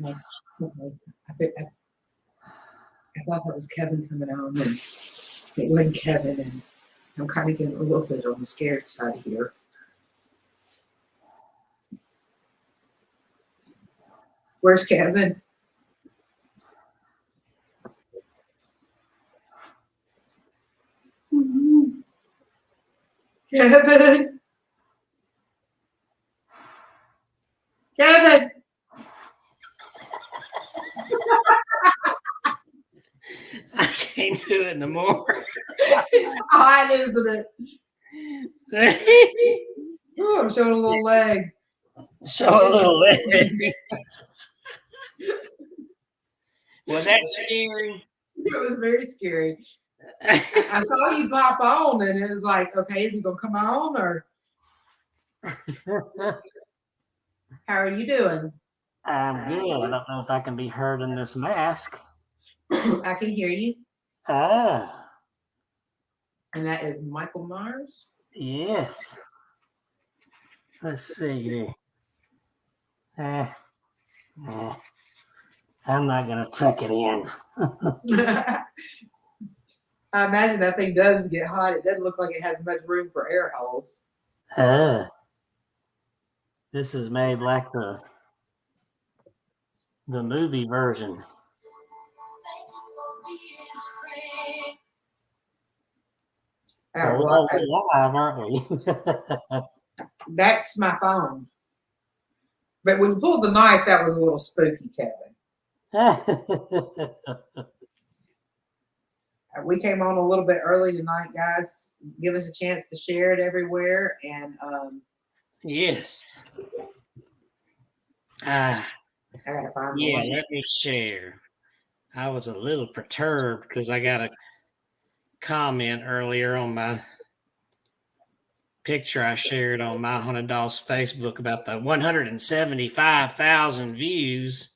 Okay. Okay. I thought that was Kevin coming on, and it wasn't Kevin, and I'm kind of getting a little bit on the scared side here. Where's Kevin? Kevin! Kevin! I can't do it no more. It's hot, isn't it? Ooh, I'm showing a little leg. Show a little leg. Was that scary? It was very scary. I saw you pop on, and it was like, okay, is he gonna come on, or how are you doing? I'm good. I don't know if I can be heard in this mask. I can hear you. Ah, And that is Michael Myers. yes. Let's see here. I'm not going to tuck it in. I imagine that thing does get hot. It doesn't look like it has much room for air holes. This is made like the movie version. We're live, aren't we? That's my phone. But when you pulled the knife, that was a little spooky, Kevin. We came on a little bit early tonight, guys. Give us a chance to share it everywhere. And yes. I gotta find let me share. I was a little perturbed because I got a comment earlier on my picture I shared on My Haunted Dolls Facebook about the 175,000 views.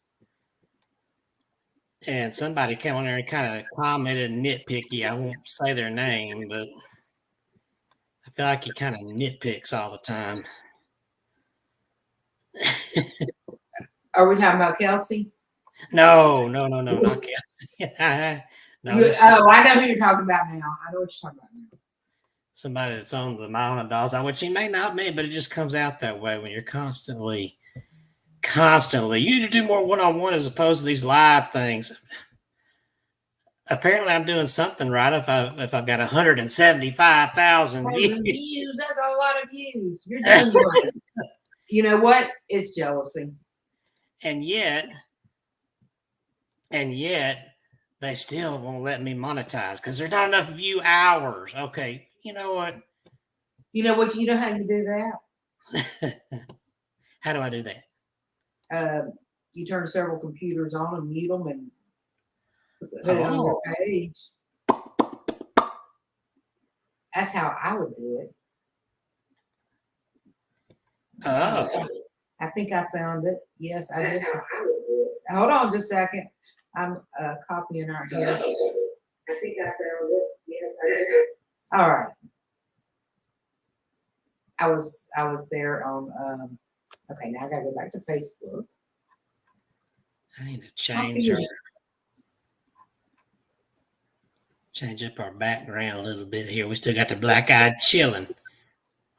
And somebody came on there and kind of commented nitpicky. I won't say their name, but I feel like he kind of nitpicks all the time. Are we talking about Kelsey? No, not Kelsey. I know who you're talking about now. I know what you're talking about now. Somebody that's on the My Haunted Dolls, which he may not be, but it just comes out that way when you're constantly. You need to do more one-on-one as opposed to these live things. Apparently, I'm doing something right if I've got 175,000 views. That's a lot of views. You're doing right. You know what? It's jealousy. And yet, they still won't let me monetize because there's not enough view hours. Okay, you know what? You know what? You know how you do that? How do I do that? You turn several computers on and mute them and put it on your page. That's how I would do it. Oh. I think I found it. Yes, I did. Hold on just a second. I'm copying our here. I think I found it. Yes, I did. All right. I was there on okay, now I gotta go back to Facebook. I need to change up our background a little bit here. We still got the black-eyed chilling.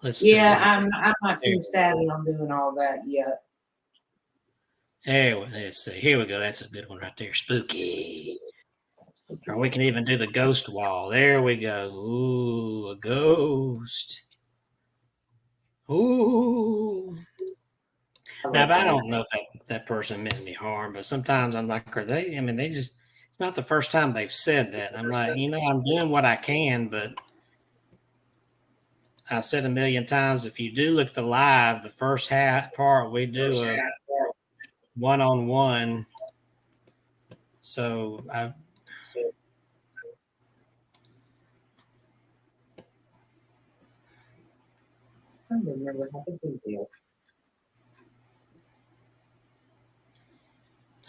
Let's see. I'm not too savvy on doing all that yet. Hey, let's see. Here we go. That's a good one right there. Spooky. Or we can even do the ghost wall. There we go. Ooh, a ghost. Ooh. Now, I don't know if that person meant any harm, but sometimes I'm like, are they? I mean, it's not the first time they've said that. I'm like, I'm doing what I can, but I said a million times, if you do look at the live, the first part, we do a one-on-one. So I don't remember how to do that.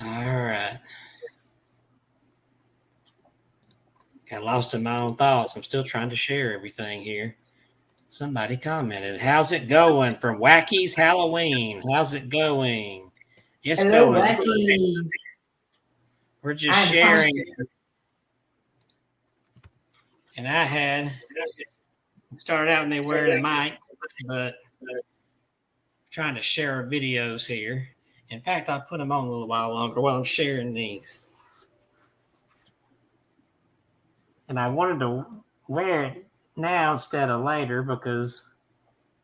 All right. Got lost in my own thoughts. I'm still trying to share everything here. Somebody commented, how's it going from Wacky's Halloween? How's it going? It's Hello, going. Wackies. We're just I'm sharing. fine. And I had started out me wearing a mic, but trying to share our videos here. In fact, I'll put them on a little while longer while I'm sharing these. And I wanted to wear it now instead of later because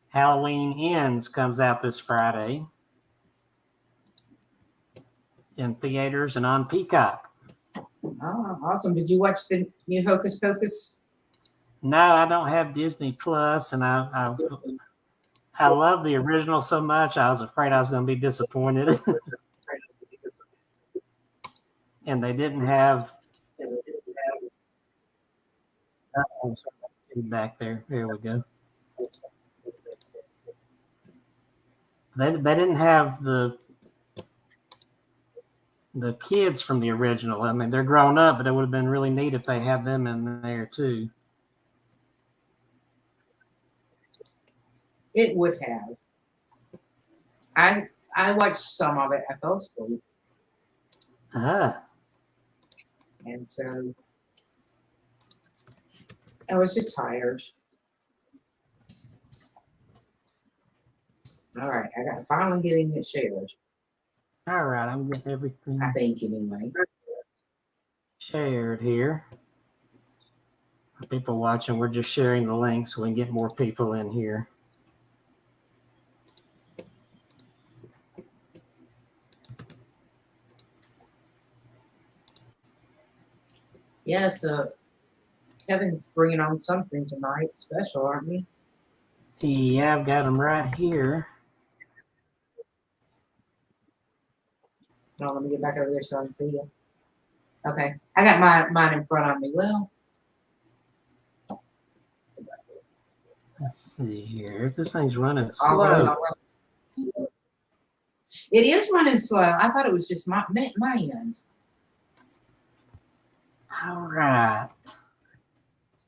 Halloween Ends comes out this Friday in theaters and on Peacock. Oh, awesome. Did you watch the new Hocus Pocus? No, I don't have Disney Plus, and I love the original so much. I was afraid I was going to be disappointed. And they didn't have back there. Here we go. They didn't have the kids from the original. I mean, they're grown up, but it would have been really neat if they had them in there too. It would have. I watched some of it. I fell asleep. And so I was just tired. All right, I got finally getting it shared. All right, I'm getting everything I think anyway. shared here. For people watching, we're just sharing the link so we can get more people in here. Yes, Kevin's bringing on something tonight, special, aren't we? Yeah, I've got them right here. No, let me get back over there so I can see you. Okay, I got mine in front of me. Well, Let's see here. If this thing's running slow. It is running slow. I thought it was just my end. All right.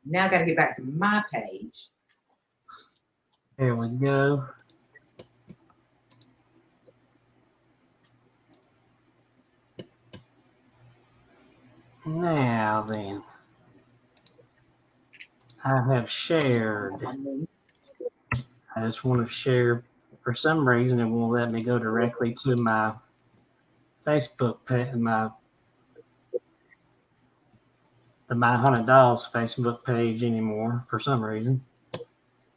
Now I got to get back to my page. There we go. Now then, I have shared. I just want to share. For some reason, it won't let me go directly to my Facebook page, the My Haunted Dolls Facebook page anymore. For some reason,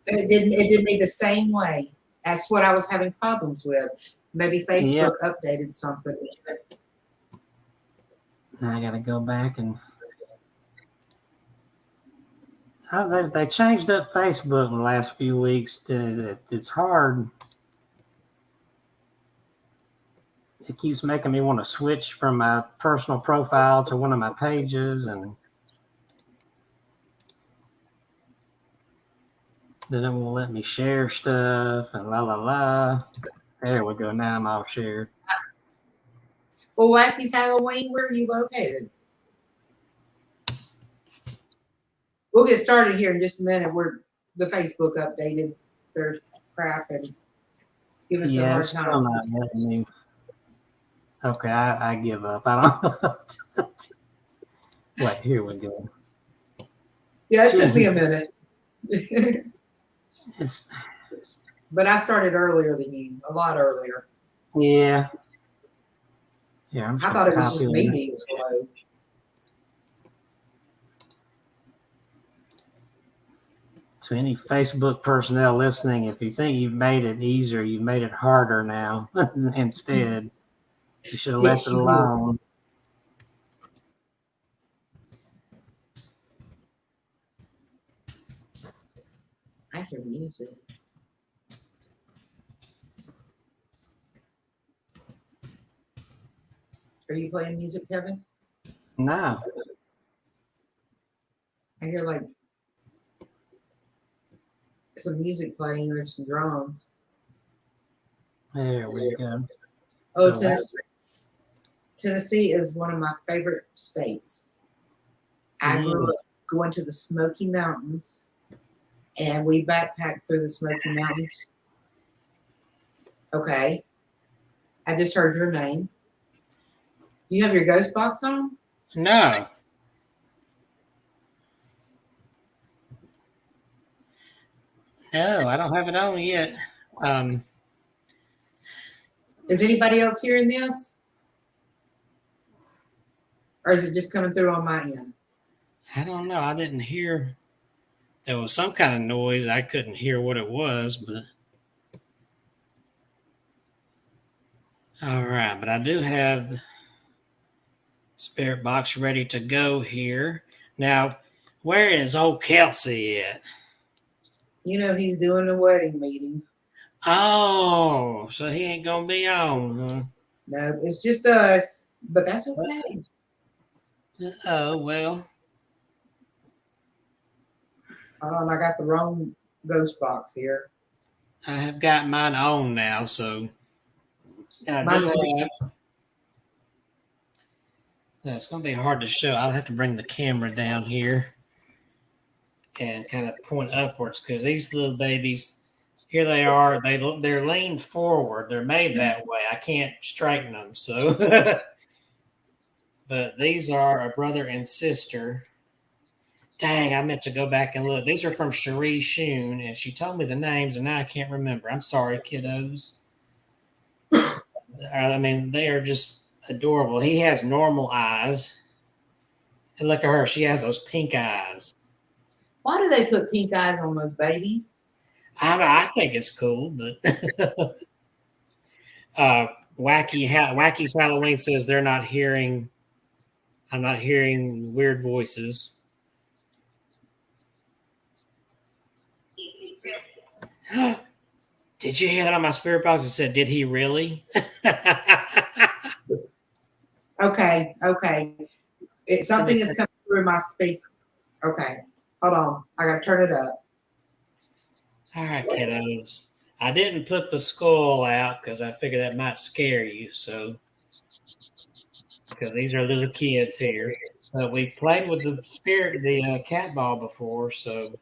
It did me the same way. That's what I was having problems with. Maybe Facebook updated something. Now I got to go back and. They changed up Facebook in the last few weeks. It's hard. It keeps making me want to switch from my personal profile to one of my pages, and then it won't let me share stuff and la la la. There we go. Now I'm all shared. Well, Wacky's Halloween, where are you located? We'll get started here in just a minute. The Facebook updated their crap and it's giving us a hard time. Still not letting me. Okay, I give up. I don't know. Wait, here we go. Yeah, it took me a minute. But I started earlier than you, a lot earlier. Yeah. Yeah, I thought it was just me being slow. To any Facebook personnel listening, if you think you've made it easier, you've made it harder now. Instead, you should have left it alone. I hear music. Are you playing music, Kevin? No. I hear like some music playing. There's some drums. There we go. Oh, so Tennessee is one of my favorite states. I grew up going to the Smoky Mountains, and we backpacked through the Smoky Mountains. Okay. I just heard your name. You have your ghost box on? No. No, I don't have it on yet. Um, Is anybody else hearing this? Or is it just coming through on my end? I don't know. I didn't hear. There was some kind of noise. I couldn't hear what it was, but all right. But I do have the spirit box ready to go here. Now, where is old Kelsey at? You know he's doing a wedding meeting. Oh, so he ain't gonna be on, huh? No, it's just us, but that's okay. Oh well. Hold on, I got the wrong ghost box here. I have got mine on now, so I do Mine's have. Yeah, it's gonna be hard to show. I'll have to bring the camera down here and kind of point upwards because these little babies, here they are. They're leaned forward. They're made that way. I can't straighten them. So, but these are a brother and sister. Dang, I meant to go back and look. These are from Cherie Shun, and she told me the names, and now I can't remember. I'm sorry, kiddos. I mean, they are just adorable. He has normal eyes. And look at her. She has those pink eyes. Why do they put pink eyes on those babies? I think it's cool, but Wacky's Halloween says they're not hearing. I'm not hearing weird voices. Did you hear that on my spirit box? It said, "Did he really?" Okay. Something is coming through my speaker. Okay, hold on. I gotta turn it up. All right, kiddos. I didn't put the skull out because I figured that might scare you. So, because these are little kids here, but we played with the cat ball before. So,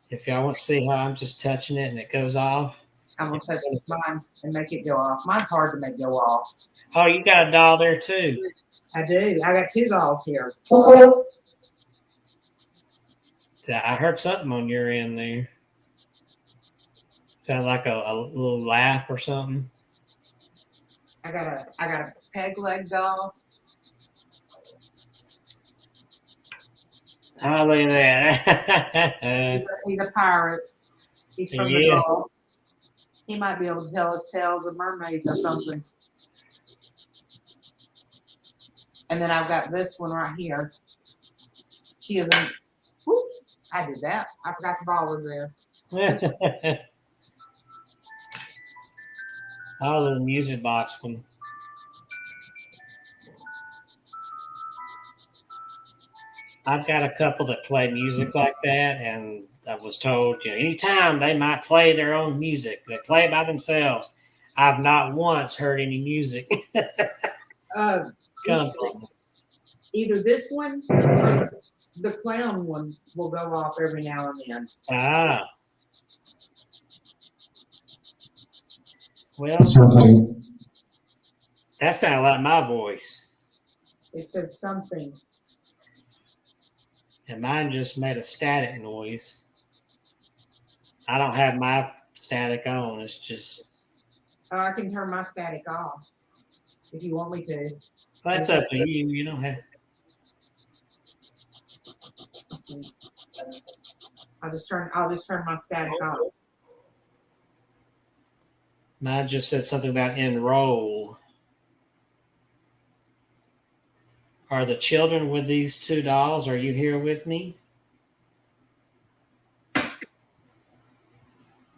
if y'all want to see how I'm just touching it and it goes off. I'm gonna touch mine and make it go off. Mine's hard to make go off. Oh, you got a doll there too. I do. I got two dolls here. I heard something on your end there. Sound like a little laugh or something. I got a peg leg doll. Oh, look at that. He's a pirate. He's from the Yeah. Gulf. He might be able to tell us tales of mermaids or something. And then I've got this one right here. She isn't. Whoops! I did that. I forgot the ball was there. Oh, the music box one. I've got a couple that play music like that, and I was told, anytime they might play their own music, they play by themselves. I've not once heard any music come from. Either this one or the clown one will go off every now and then. Ah, well, that sounded like my voice. It said something. And mine just made a static noise. I don't have my static on. It's just. Oh, I can turn my static off if you want me to. That's up to you. You don't have. I'll just turn my static off. Mine just said something about enroll. Are the children with these two dolls? Are you here with me?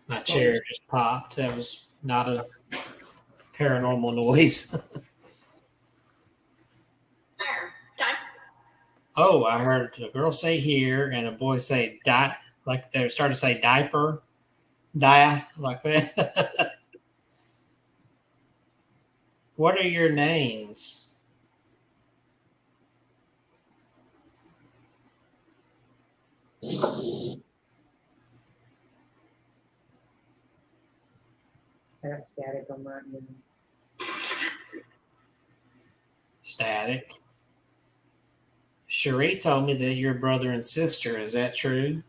My chair just popped. That was not a paranormal noise. Oh, I heard a girl say here and a boy say die, like they're starting to say diaper, die, like that. What are your names? That's static on my end. static. Cherie told me that you're brother and sister. Is that true?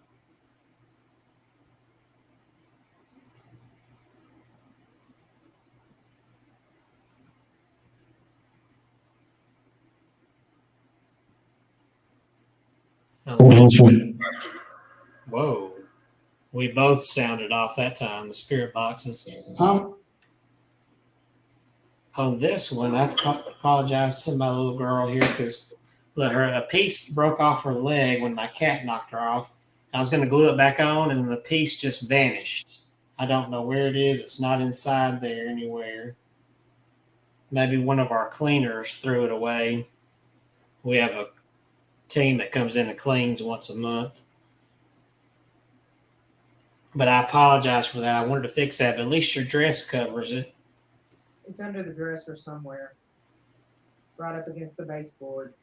Oh, whoa. We both sounded off that time, the spirit boxes. Huh? On this one, I have to apologize to my little girl here because a piece broke off her leg when my cat knocked her off. I was going to glue it back on, and the piece just vanished. I don't know where it is. It's not inside there anywhere. Maybe one of our cleaners threw it away. We have a team that comes in and cleans once a month. But I apologize for that. I wanted to fix that, but at least your dress covers it. It's under the dresser somewhere, right up against the baseboard.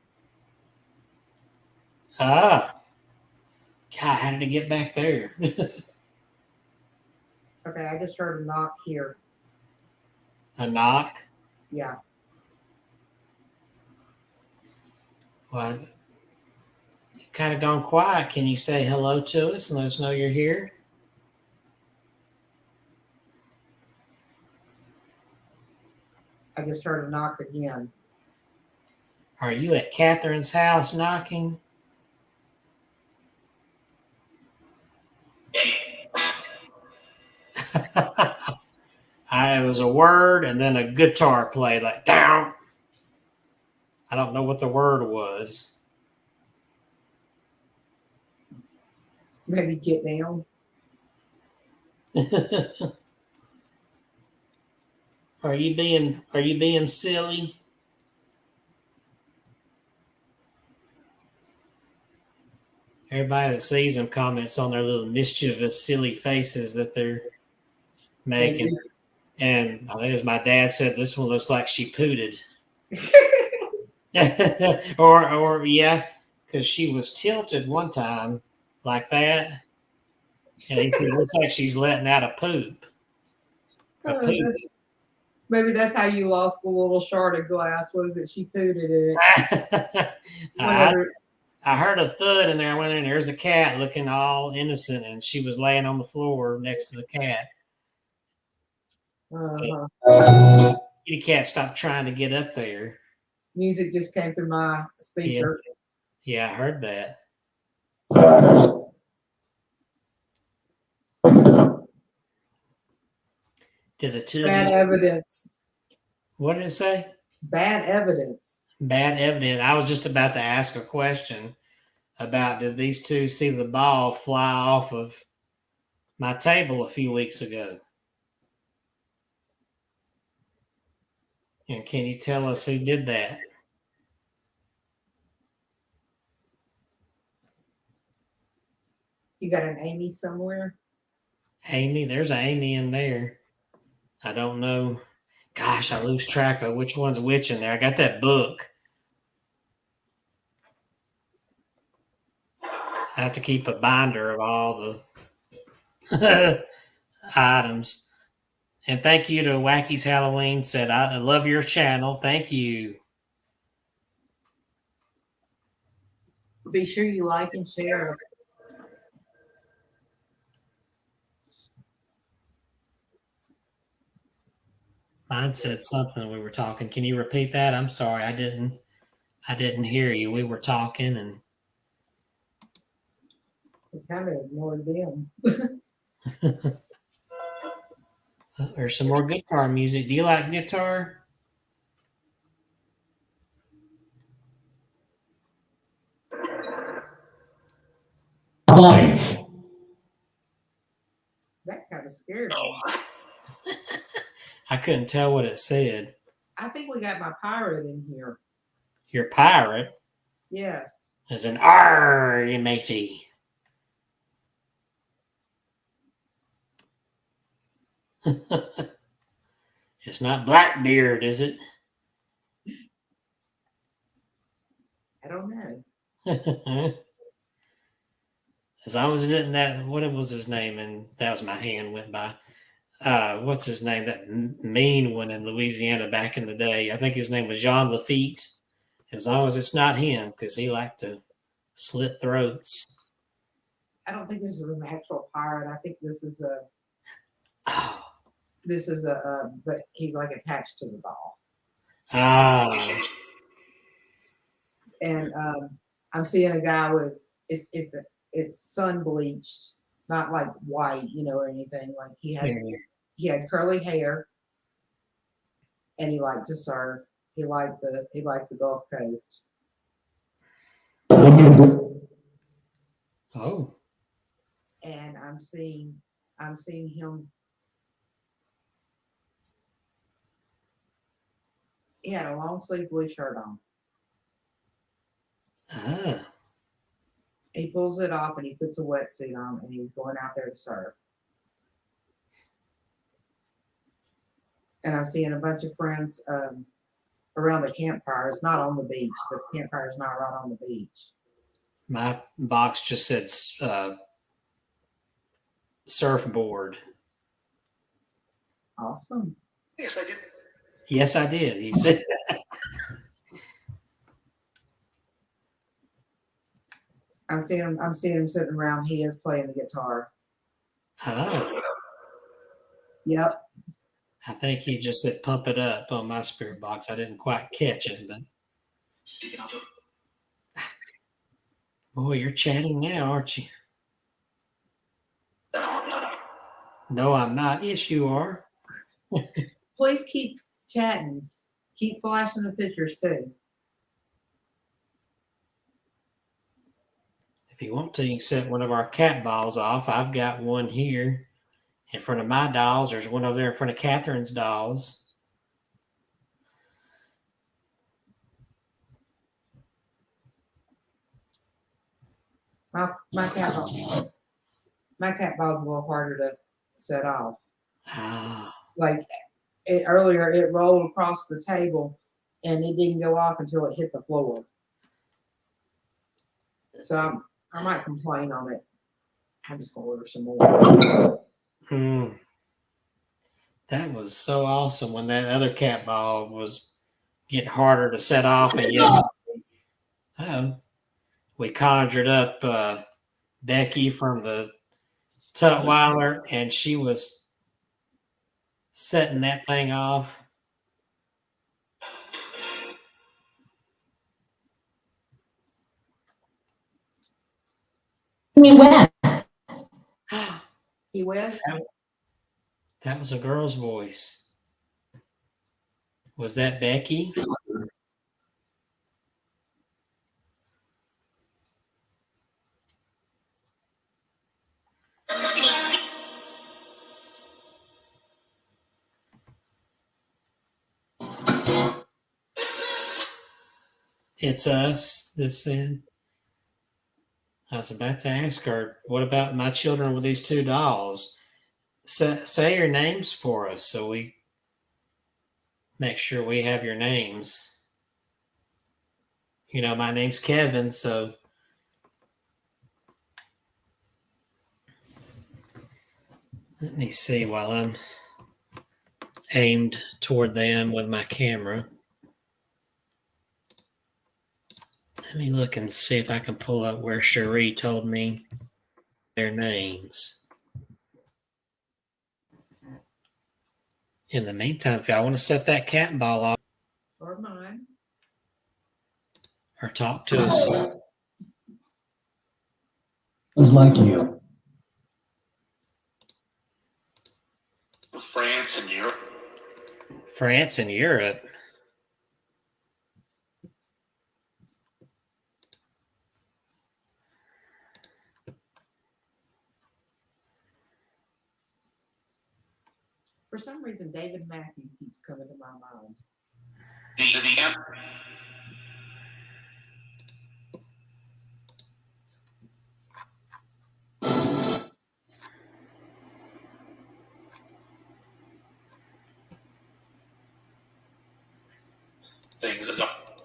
Ah. God, how did it get back there? Okay, I just heard a knock here. A knock? Yeah. Well, you've kind of gone quiet. Can you say hello to us and let us know you're here? I just heard a knock again. Are you at Catherine's house knocking? It was a word and then a guitar played like down. I don't know what the word was. Maybe get down. Are you being silly? Everybody that sees them comments on their little mischievous, silly faces that they're making. And as my dad said, this one looks like she pooted. or yeah, because she was tilted one time like that. And he said, looks like she's letting out a poop. Maybe that's how you lost the little shard of glass, was that she pooted in it. I heard a thud in there. I went in, and there's the cat looking all innocent, and she was laying on the floor next to the cat. Kitty cat stopped trying to get up there. Music just came through my speaker. Yeah, I heard that. Did the two Bad evidence. What did it say? Bad evidence. Bad evidence. I was just about to ask a question about did these two see the ball fly off of my table a few weeks ago? And can you tell us who did that? You got an Amy somewhere? Amy? There's an Amy in there. I don't know. Gosh, I lose track of which one's which in there. I got that book. I have to keep a binder of all the items. And thank you to Wacky's Halloween said, I love your channel. Thank you. Be sure you like and share us. Mine said something we were talking. Can you repeat that? I'm sorry, I didn't hear you. We were talking and We kind of ignored them. there's some more guitar music. Do you like guitar? That kind of scared me. I couldn't tell what it said. I think we got my pirate in here. Your pirate? Yes. There's an R, matey. It's not Blackbeard, is it? I don't know. As long as it didn't what was his name? And that was my hand went by. What's his name? That mean one in Louisiana back in the day. I think his name was Jean Lafitte. As long as it's not him, because he liked to slit throats. I don't think this is an actual pirate. I think this is a, Oh. but he's like attached to the ball. Ah. And I'm seeing a guy with it's sun bleached, not like white, or anything. Like he had curly hair, and he liked to surf. He liked the Gulf Coast. Oh. And I'm seeing him. He had a long sleeve blue shirt on. Ah. He pulls it off and he puts a wetsuit on and he's going out there to surf. And I'm seeing a bunch of friends around the campfire. It's not on the beach. The campfire is not right on the beach. My box just said surfboard. Awesome. Yes, I did. Yes, I did. He said. I'm seeing him sitting around. He is playing the guitar. Oh. Yep. I think he just said pump it up on my spirit box. I didn't quite catch it, but boy, you're chatting now, aren't you? No, I'm not. Yes, you are. Please keep chatting. Keep flashing the pictures too. If you want to, you can set one of our cat balls off. I've got one here in front of my dolls. There's one over there in front of Catherine's dolls. My cat ball's a little harder to set off. Ah. Like earlier, it rolled across the table and it didn't go off until it hit the floor. So I might complain on it. I'm just gonna order some more. That was so awesome when that other cat ball was getting harder to set off, and yet we conjured up Becky from the Tutwiler, and she was setting that thing off. West. He West? That was a girl's voice. Was that Becky? It's us, this then. I was about to ask her, what about my children with these two dolls? Say your names for us so we make sure we have your names. My name's Kevin, so let me see while I'm aimed toward them with my camera. Let me look and see if I can pull up where Cherie told me their names. In the meantime, if y'all want to set that cat ball off Or mine. or talk to us. Was like you. France and Europe. France and Europe. For some reason, David Matthew keeps coming to my mind.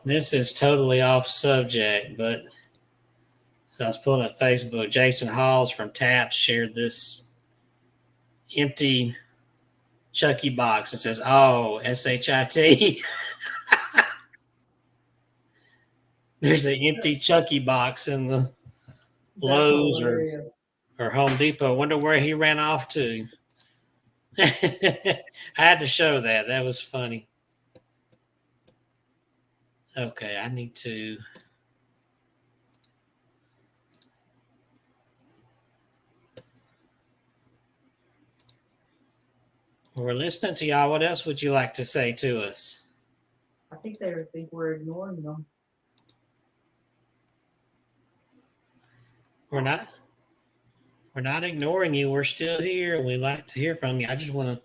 This is totally off subject, but I was pulling up Facebook. Jason Halls from Taps shared this empty Chucky box. It says, "Oh, SHIT." There's an empty Chucky box in the That's Lowe's hilarious. or Home Depot. Wonder where he ran off to. I had to show that. That was funny. Okay, I need to. We're listening to y'all. What else would you like to say to us? I think they think we're ignoring them. We're not. We're not ignoring you. We're still here. We'd like to hear from you. I just want to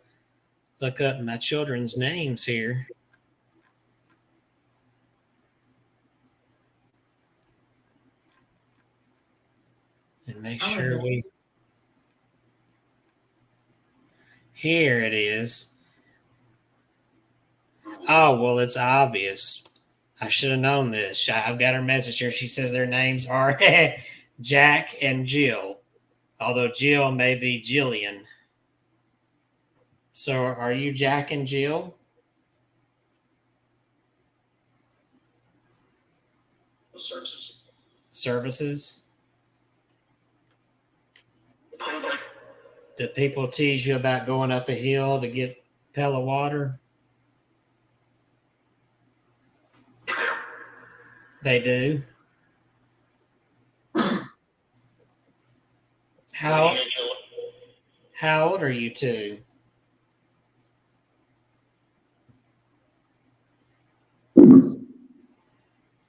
look up my children's names here. And make sure we. Here it is. Oh, well, it's obvious. I should have known this. I've got her message here. She says their names are Jack and Jill, although Jill may be Jillian. So are you Jack and Jill? Services? Did people tease you about going up a hill to get a pail of water? They do. How old are you two?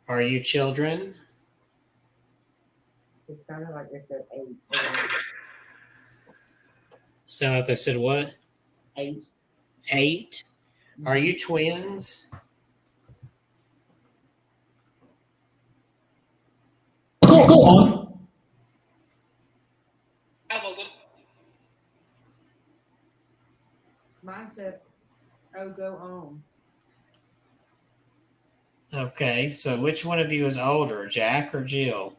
Are you children? It sounded like they said 8. Sound like they said what? 8. 8? Are you twins? Go on. Mine said, "Oh, go on." Okay, so which one of you is older, Jack or Jill?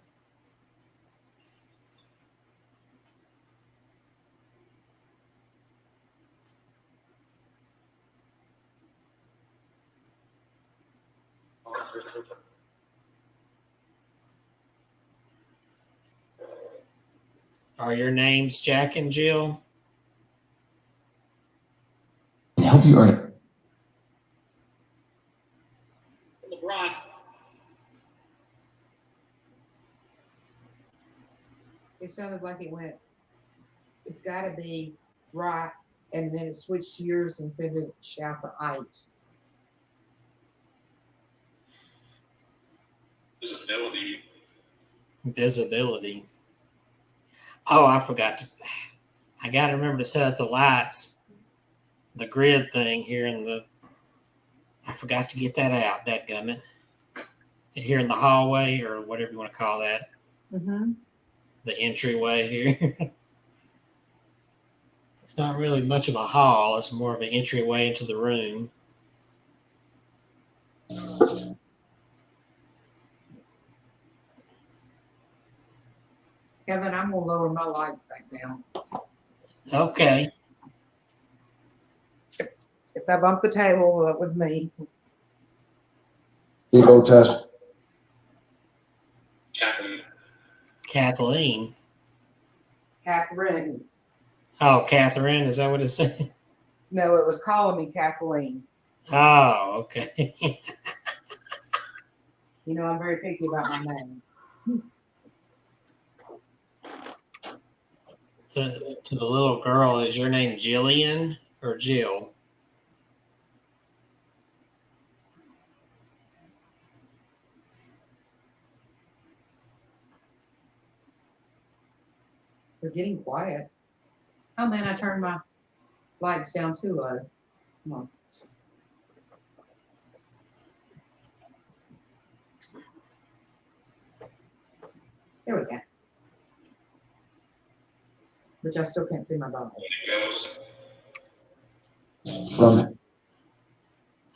Are your names Jack and Jill? Can I help you earn it? LeBron. It sounded like it went, it's got to be right, and then it switched gears and finished out the 8. Visibility. Oh, I forgot to. I got to remember to set up the lights, the grid thing here in the. I forgot to get that out, dadgummit. Here in the hallway, or whatever you want to call that. Mm-hmm. The entryway here. It's not really much of a hall. It's more of an entryway into the room. Kevin, I'm going to lower my lights back down. Okay. If I bumped the table, that was me. Ego test. Kathleen. Catherine. Oh, Catherine. Is that what it said? No, it was calling me Kathleen. Oh, okay. You know, I'm very picky about my name. To the little girl, is your name Jillian or Jill? They're getting quiet. Oh man, I turned my lights down too low. Come on. There we go. Which I still can't see my balls. From it.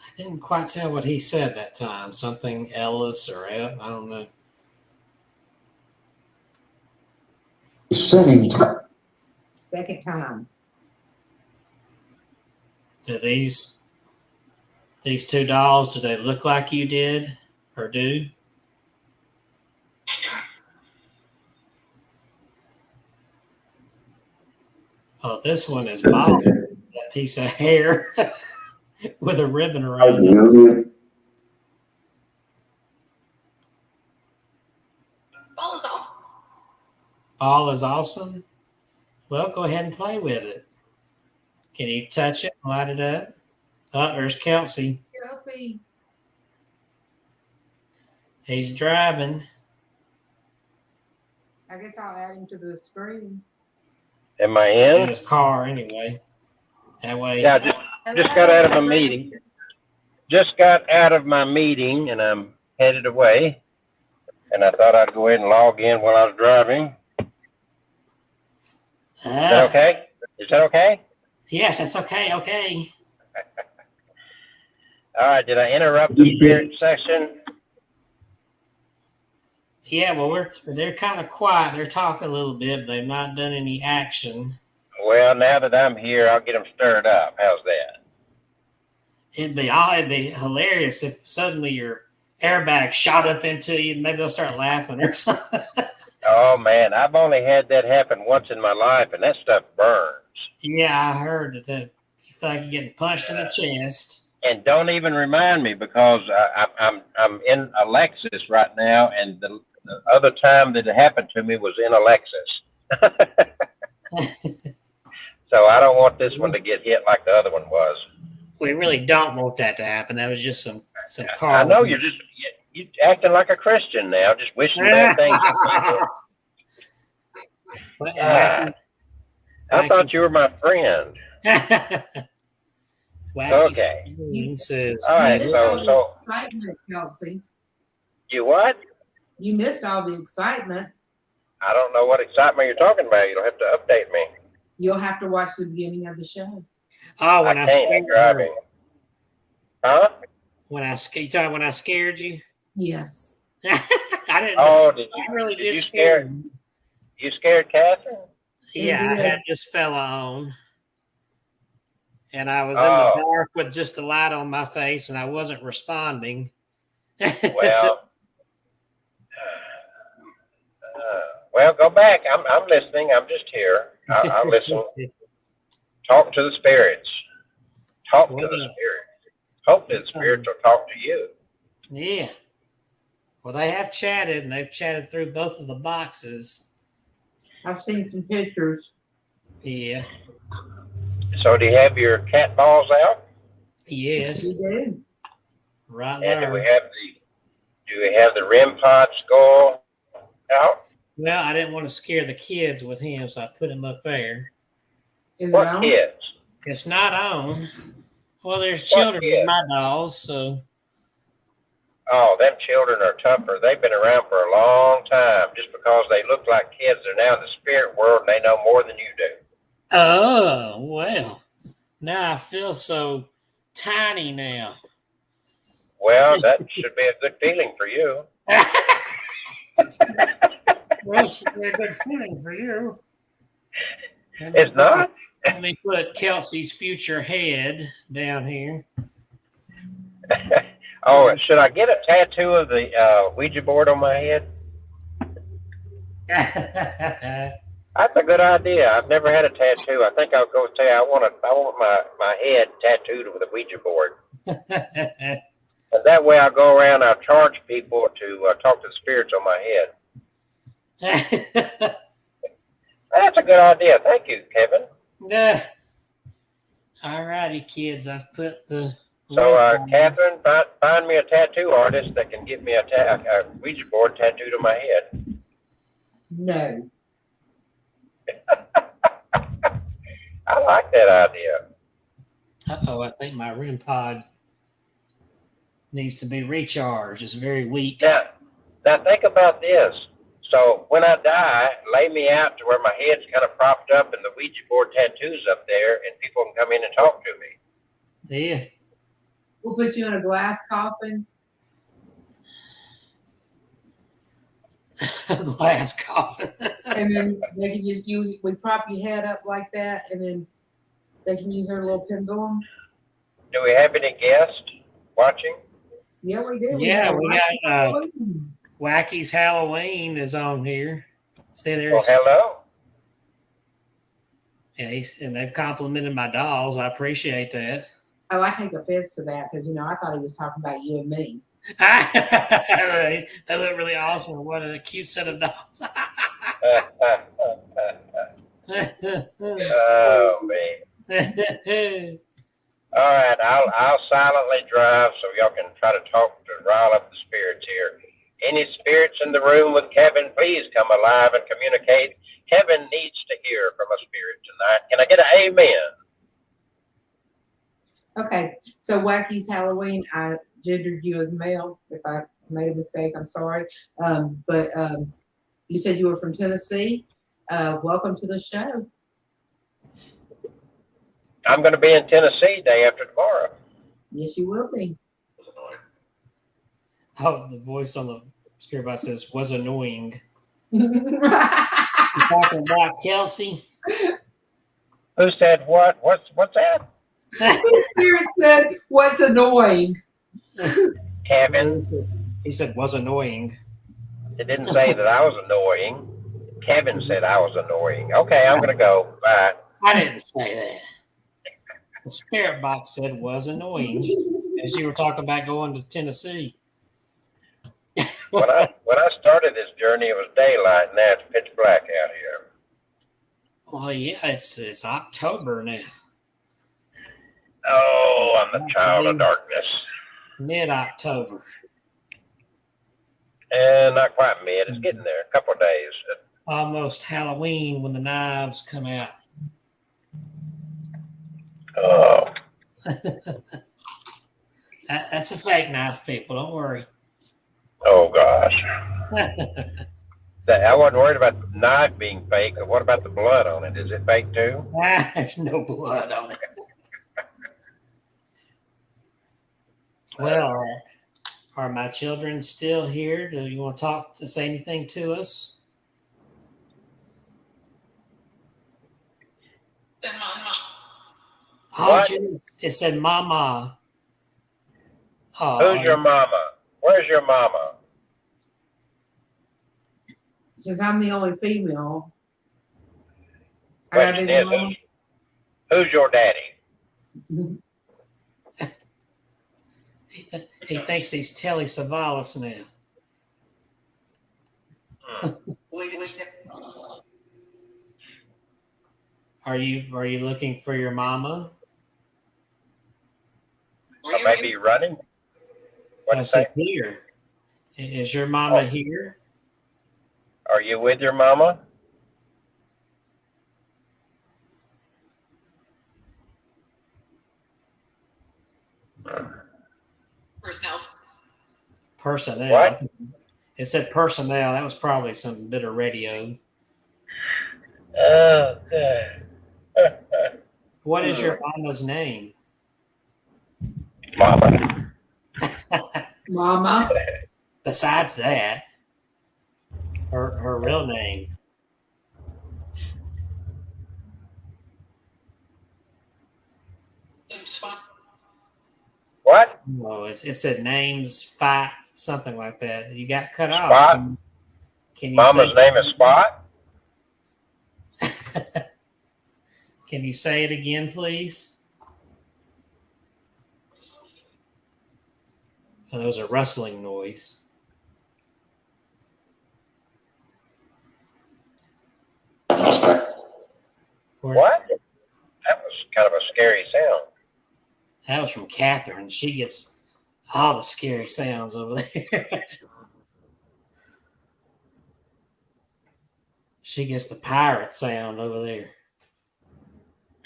I didn't quite tell what he said that time. Something Ellis or I don't know. Singing time. Second time. Do these two dolls, do they look like you did or do? Oh, this one is bald. That piece of hair with a ribbon around it. Ball is awesome. Well, go ahead and play with it. Can you touch it and light it up? Oh, there's Kelsey. Kelsey. He's driving. I guess I'll add him to the screen. Am I He's in in? his car anyway. That way. Yeah, just got out of a meeting. Just got out of my meeting and I'm headed away. And I thought I'd go ahead and log in while I was driving. Is that okay? Is that okay? Yes, that's okay. Okay. All right. Did I interrupt the spirit session? Yeah, well, they're kind of quiet. They're talking a little bit, but they've not done any action. Well, now that I'm here, I'll get them stirred up. How's that? It'd be hilarious if suddenly your airbag shot up into you. Maybe they'll start laughing or something. Oh, man. I've only had that happen once in my life, and that stuff burns. Yeah, I heard that you feel like you're getting punched in the chest. And don't even remind me because I'm in Alexis right now, and the other time that it happened to me was in Alexis. So I don't want this one to get hit like the other one was. We really don't want that to happen. That was just some car. I know you're acting like a Christian now, just wishing bad things on people. I thought you were my friend. Okay. Says, all right. So excitement, Kelsey. You what? You missed all the excitement. I don't know what excitement you're talking about. You'll have to update me. You'll have to watch the beginning of the show. Oh, when I can't. Driving. Huh? When I scared you? Yes. I didn't. Oh, did you? I really did you scare you? You scared Catherine? Yeah, I had this fella on, and I was in the dark with just the light on my face, and I wasn't responding. Well, well, go back. I'm listening. I'm just here. I'll listen. Talk to the spirits. Talk to the spirits. Hope that the spirits will talk to you. Yeah. Well, they have chatted, and they've chatted through both of the boxes. I've seen some pictures. Yeah. So do you have your cat balls out? Yes. We do. Right and there. Do we have the REM pod skull out? Well, I didn't want to scare the kids with him, so I put him up there. Is what it on? Kids? It's not on. Well, there's children with my dolls, so. Oh, them children are tougher. They've been around for a long time. Just because they look like kids, they're now in the spirit world and they know more than you do. Oh, well. Now I feel so tiny now. Well, that should be a good feeling for you. Well, it should be a good feeling for you. It's not? Let me put Kelsey's future head down here. Oh, should I get a tattoo of the Ouija board on my head? That's a good idea. I've never had a tattoo. I think I'll go say I want my head tattooed with a Ouija board. And that way I'll go around, I'll charge people to talk to the spirits on my head. That's a good idea. Thank you, Kevin. All righty, kids. I've put the... So, Catherine, find me a tattoo artist that can get me a Ouija board tattooed on my head. No. I like that idea. Uh-oh, I think my REM pod needs to be recharged. It's very weak. Now think about this. So when I die, lay me out to where my head's kind of propped up and the Ouija board tattoo's up there and people can come in and talk to me. Yeah. We'll put you in a glass coffin. A glass coffin. And then they can we prop your head up like that, and then they can use their little pendulum. Do we have any guests watching? Yeah, we do. Yeah, we got Wacky's Halloween is on here. See, there's. Well, hello. Yeah, and they've complimented my dolls. I appreciate that. Oh, I take offense to that because I thought he was talking about you and me. They look really awesome. What a cute set of dolls. Oh man. All right, I'll silently drive so y'all can try to talk to rile up the spirits here. Any spirits in the room with Kevin, please come alive and communicate. Kevin needs to hear from a spirit tonight. Can I get an amen? Okay, so Wacky's Halloween, I gendered you as male. If I made a mistake, I'm sorry. But you said you were from Tennessee. Welcome to the show. I'm going to be in Tennessee day after tomorrow. Yes, you will be. Oh, the voice on the spirit box says was annoying. Who You talking about Kelsey? Who said what? What's that? spirit said, "What's annoying?" Kevin. He said was annoying. It didn't say that I was annoying. Kevin said I was annoying. Okay, I'm going to go. Bye. I didn't say that. The spirit box said was annoying as you were talking about going to Tennessee. When I started this journey, it was daylight. Now it's pitch black out here. Well, yeah, it's October now. Oh, I'm the child of darkness. Mid-October. And not quite mid. It's getting there. A couple of days. Almost Halloween when the knives come out. Oh. That's a fake knife, people. Don't worry. Oh, gosh. I wasn't worried about the knife being fake. But what about the blood on it? Is it fake too? There's no blood on it. Well, are my children still here? Do you want to say anything to us? Oh, it said mama. Oh, who's your mama? Where's your mama? Since I'm the only female, Question is, who's your daddy? He thinks he's Telly Savalas now. Are you looking for your mama? Or maybe running? I said here. Is your mama here? Are you with your mama? Personnel. What? It said personnel. That was probably some bit of radio. What is your mama's name? Mama. Mama. Besides that, her real name. What? Oh, it said names, fight, something like that. You got cut off. Spot? Can you Mama's name is Spot? Can you say it again, please? Oh, there was a rustling noise. What? That was kind of a scary sound. That was from Catherine. She gets all the scary sounds over there. She gets the pirate sound over there.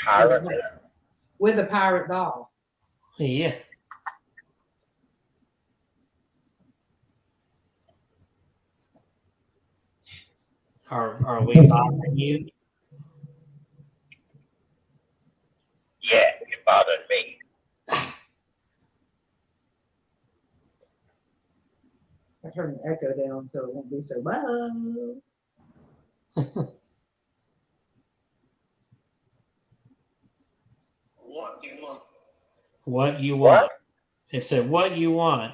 Pirate? With a pirate doll. Yeah. Are we bothering you? Yeah, it bothered me. I turn the echo down so it won't be so loud. What you want? What? It said, what you want?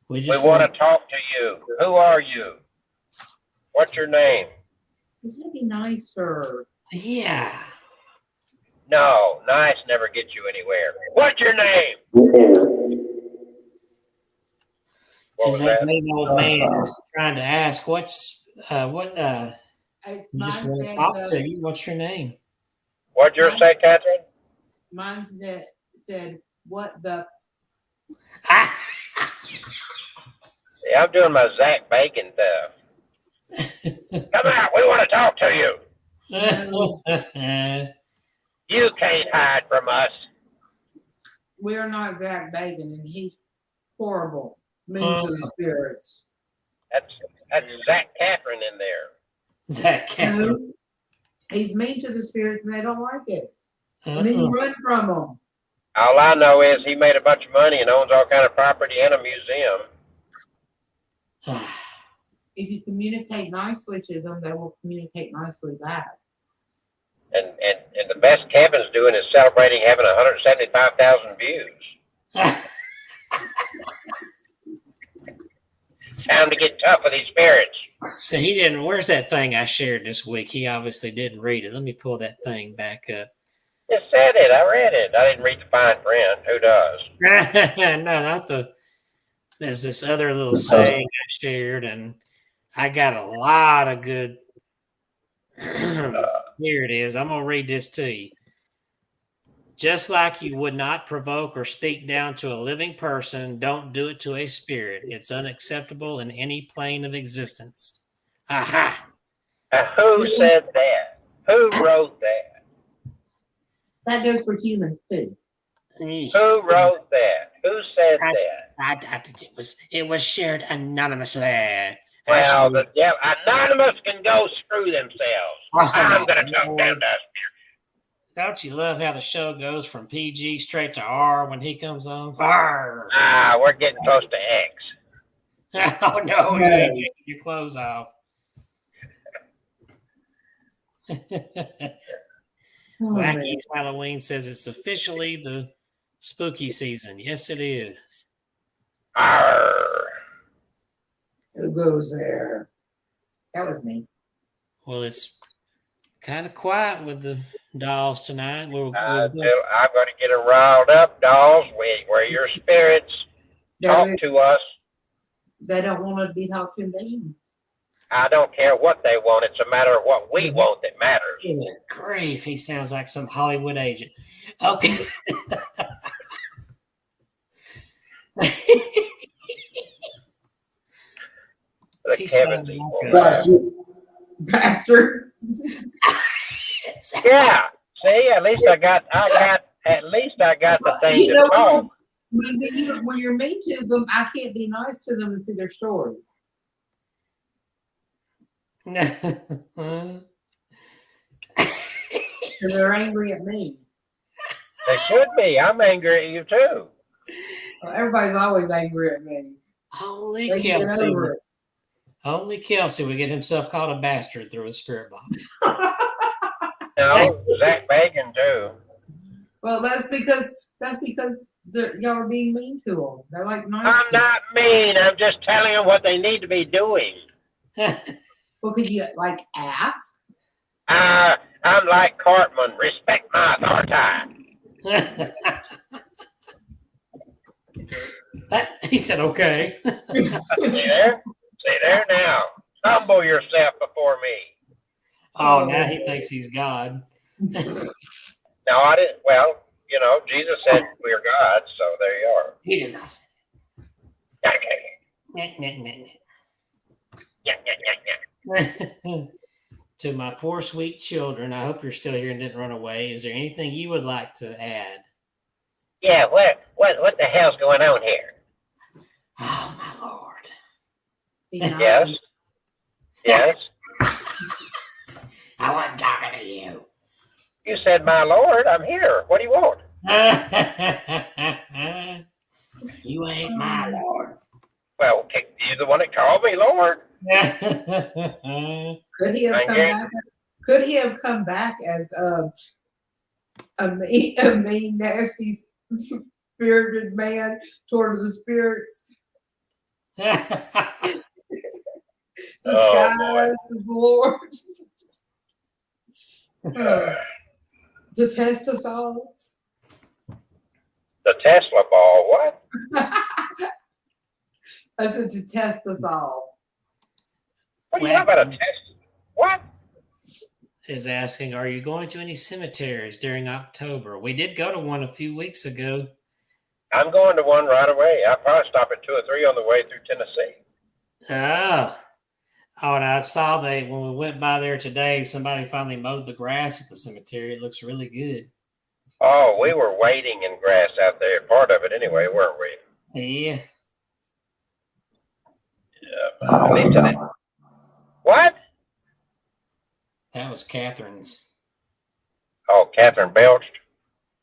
We want to talk to you. Who are you? What's your name? You gotta be nicer. Yeah. No, nice never gets you anywhere. What's your name? What Is was that that? mean old man is trying to ask It's, he just mine want to said talk to you. What's your name? What'd yours say, Catherine? mine said what the Yeah, I'm doing my Zach Bacon stuff. Come out, we want to talk to you. You can't hide from us. we're not Zach Bacon and he's horrible. Mean to the spirits. That's Zach Catherine in there. Zach Catherine. No, he's mean to the spirits and they don't like it. And then you run from them. All I know is he made a bunch of money and owns all kind of property and a museum. If you communicate nicely to them, they will communicate nicely back. And the best Kevin's doing is celebrating having 175,000 views. Time to get tough with these spirits. So he didn't. Where's that thing I shared this week? He obviously didn't read it. Let me pull that thing back up. It said it. I read it. I didn't read the fine print. Who does? No, not the. There's this other little saying I shared, and I got a lot of good. Here it is. I'm gonna read this to you. Just like you would not provoke or speak down to a living person, don't do it to a spirit. It's unacceptable in any plane of existence. Aha! Who said that? Who wrote that? That goes for humans too. Who wrote that? Who said that? It was shared anonymously. Well, anonymous can go screw themselves. I'm going to talk down to us. Don't you love how the show goes from PG straight to R when he comes on? R. We're getting close to X. Oh, no, you ain't taking your clothes off. Wacky Halloween says it's officially the spooky season. Yes, it is. Arr. Who goes there? That was me. Well, it's kind of quiet with the dolls tonight. I'm going to get them riled up, dolls. We're your spirits. Talk to us. They don't want to be talked to me. I don't care what they want. It's a matter of what we want that matters. Good grief, he sounds like some Hollywood agent. Okay. The Kevin's evil. Bastard. Yeah. See, at least I got the thing to talk. When you're mean to them, I can't be nice to them and see their stories. Because they're angry at me. They should be. I'm angry at you too. Well, everybody's always angry at me. Only They get Kelsey. over it. Only Kelsey would get himself called a bastard through his spirit box. No, Zach Bacon too. Well, that's because y'all are being mean to them. They're like nice. I'm not mean. I'm just telling them what they need to be doing. Well, could you like ask? I'm like Cartman. Respect my authority. He said, "Okay." See there? See there now. Humble yourself before me. Oh, now he thinks he's God. No, I didn't. Well, you know, Jesus said we're God, so there you are. He did not say. To my poor sweet children, I hope you're still here and didn't run away. Is there anything you would like to add? Yeah, what the hell's going on here? Oh my Lord! Yes. Yes. I wasn't talking to you. You said, "My Lord, I'm here. What do you want?" You ain't my Lord. Well, you're the one that called me Lord. Could he have come back? Could he have come back as a mean, nasty, spirited man toward the spirits, disguised as the Lord? To test us all. The Tesla ball. What? I said to test us all. What do you know about a test? What? Is asking, are you going to any cemeteries during October? We did go to one a few weeks ago. I'm going to one right away. I'll probably stop at 2 or 3 on the way through Tennessee. Oh, and I saw when we went by there today, somebody finally mowed the grass at the cemetery. It looks really good. Oh, we were wading in grass out there. Part of it anyway, weren't we? Yeah. Yeah. At least I didn't. What? That was Catherine's. Oh, Catherine belched.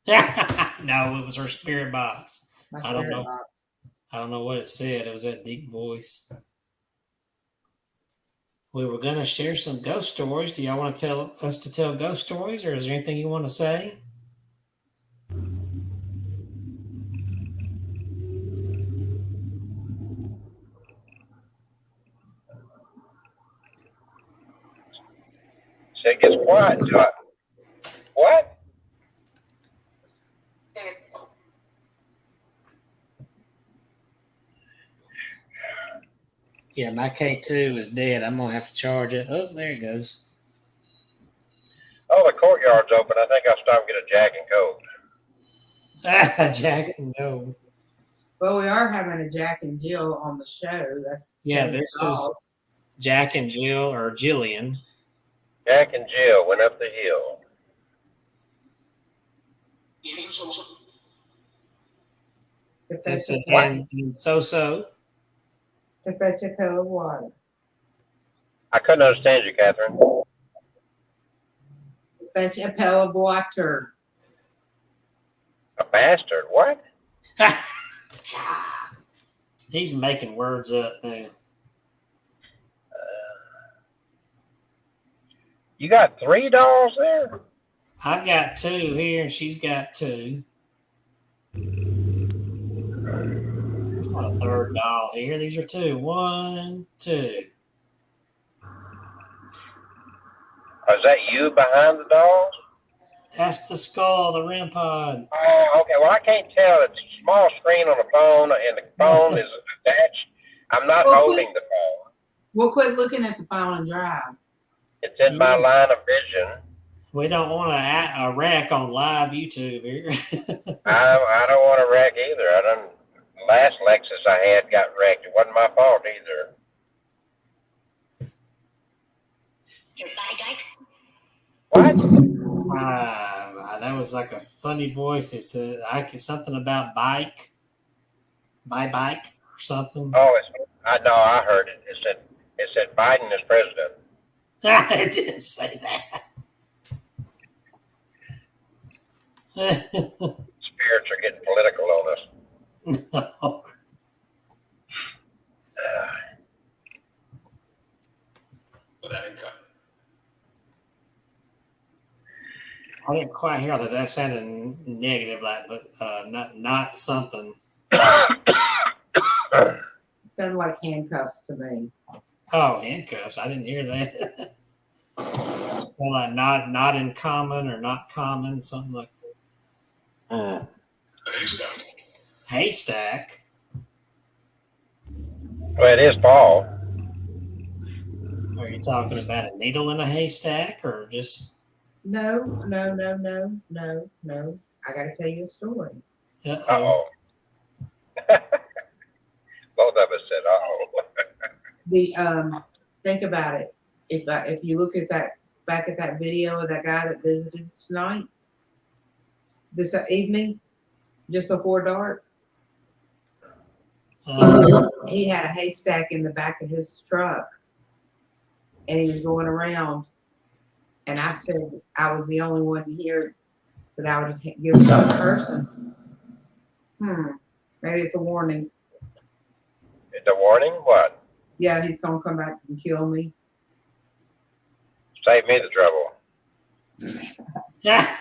No, it was her spirit box. My I don't spirit know. box. I don't know what it said. It was that deep voice. We were going to share some ghost stories. Do y'all want to tell us to tell ghost stories, or is there anything you want to say? So it gets quiet. What? Yeah, my K2 is dead. I'm going to have to charge it. Oh, there it goes. Oh, the courtyard's open. I think I'll stop and get a Jack and Coke. Jack and go. Well, we are having a Jack and Jill on the show. That's This is Jack and Jill, or Jillian. Jack and Jill went up the hill. That's it. And so. To fetch a pail of water. I couldn't understand you, Catherine. To fetch a pail of water. A bastard? What? He's making words up now. You got 3 dolls there? I've got 2 here, and she's got 2. There's not a third doll here. These are 2. 1, 2. Is that you behind the dolls? That's the skull, the REM pod. Oh, okay. Well, I can't tell. It's a small screen on the phone, and the phone is attached. I'm not holding the phone. We'll quit looking at the phone and drive. It's in my line of vision. We don't want a wreck on live YouTube here. I don't want to wreck either. Last Lexus I had got wrecked. It wasn't my fault either. What? That was like a funny voice. It said something about bike or something. Oh, I know. I heard it. It said Biden is president. It didn't say that. Spirits are getting political on us. No. I didn't quite hear that. That sounded negative, but not something. It sounded like handcuffs to me. Oh, handcuffs! I didn't hear that. So like not in common or not common, something like that. Haystack. Well, it is fall. Are you talking about a needle in a haystack, or just? No. I got to tell you a story. Uh-oh. Both of us said, The think about it. If you look at back at that video of that guy that visited us tonight, this evening, just before dark, he had a haystack in the back of his truck, and he was going around. And I said I was the only one here that I would give it to one person. Maybe it's a warning. It's a warning? What? Yeah, he's gonna come back and kill me. Save me the trouble. Yeah.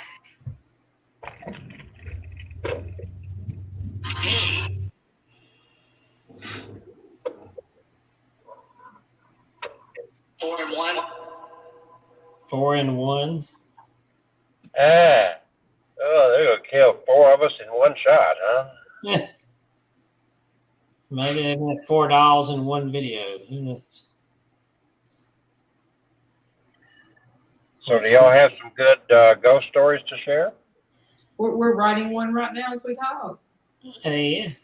4 and 1. Ah. one shot, huh? Maybe they've had $4 in one video. Who knows? So do y'all have some good ghost stories to share? We're writing one right now as we talk. Hey,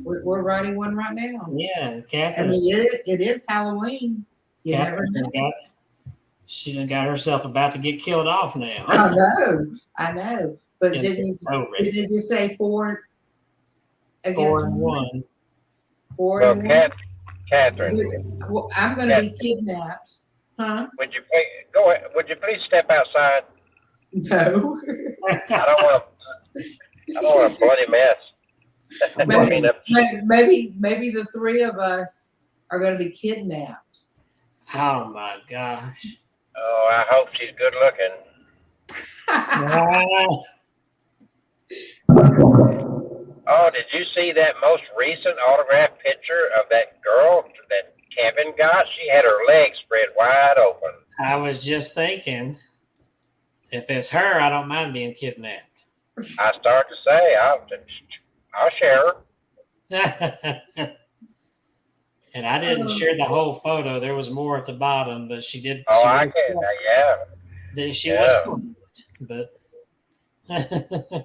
We're writing one right now. yeah, I Catherine. mean, it is Halloween. You never know. She done got herself about to get killed off now. I know. But Yeah, didn't it just say 4 against 4 and 1? 4 Well, and 1? Catherine, Well, I'm going to be kidnapped. Huh? would you please go ahead? Would you please step outside? No. I don't want a bloody mess. I mean, Maybe the three of us are going to be kidnapped. Oh my gosh. oh, I hope she's good looking. Oh, did you see that most recent autographed picture of that girl that Kevin got? She had her legs spread wide open. I was just thinking, if it's her, I don't mind being kidnapped. I started to say, I'll share her. And I didn't share the whole photo. There was more at the bottom, but she did. Oh, she I was, can. Yeah. She was close, but Kevin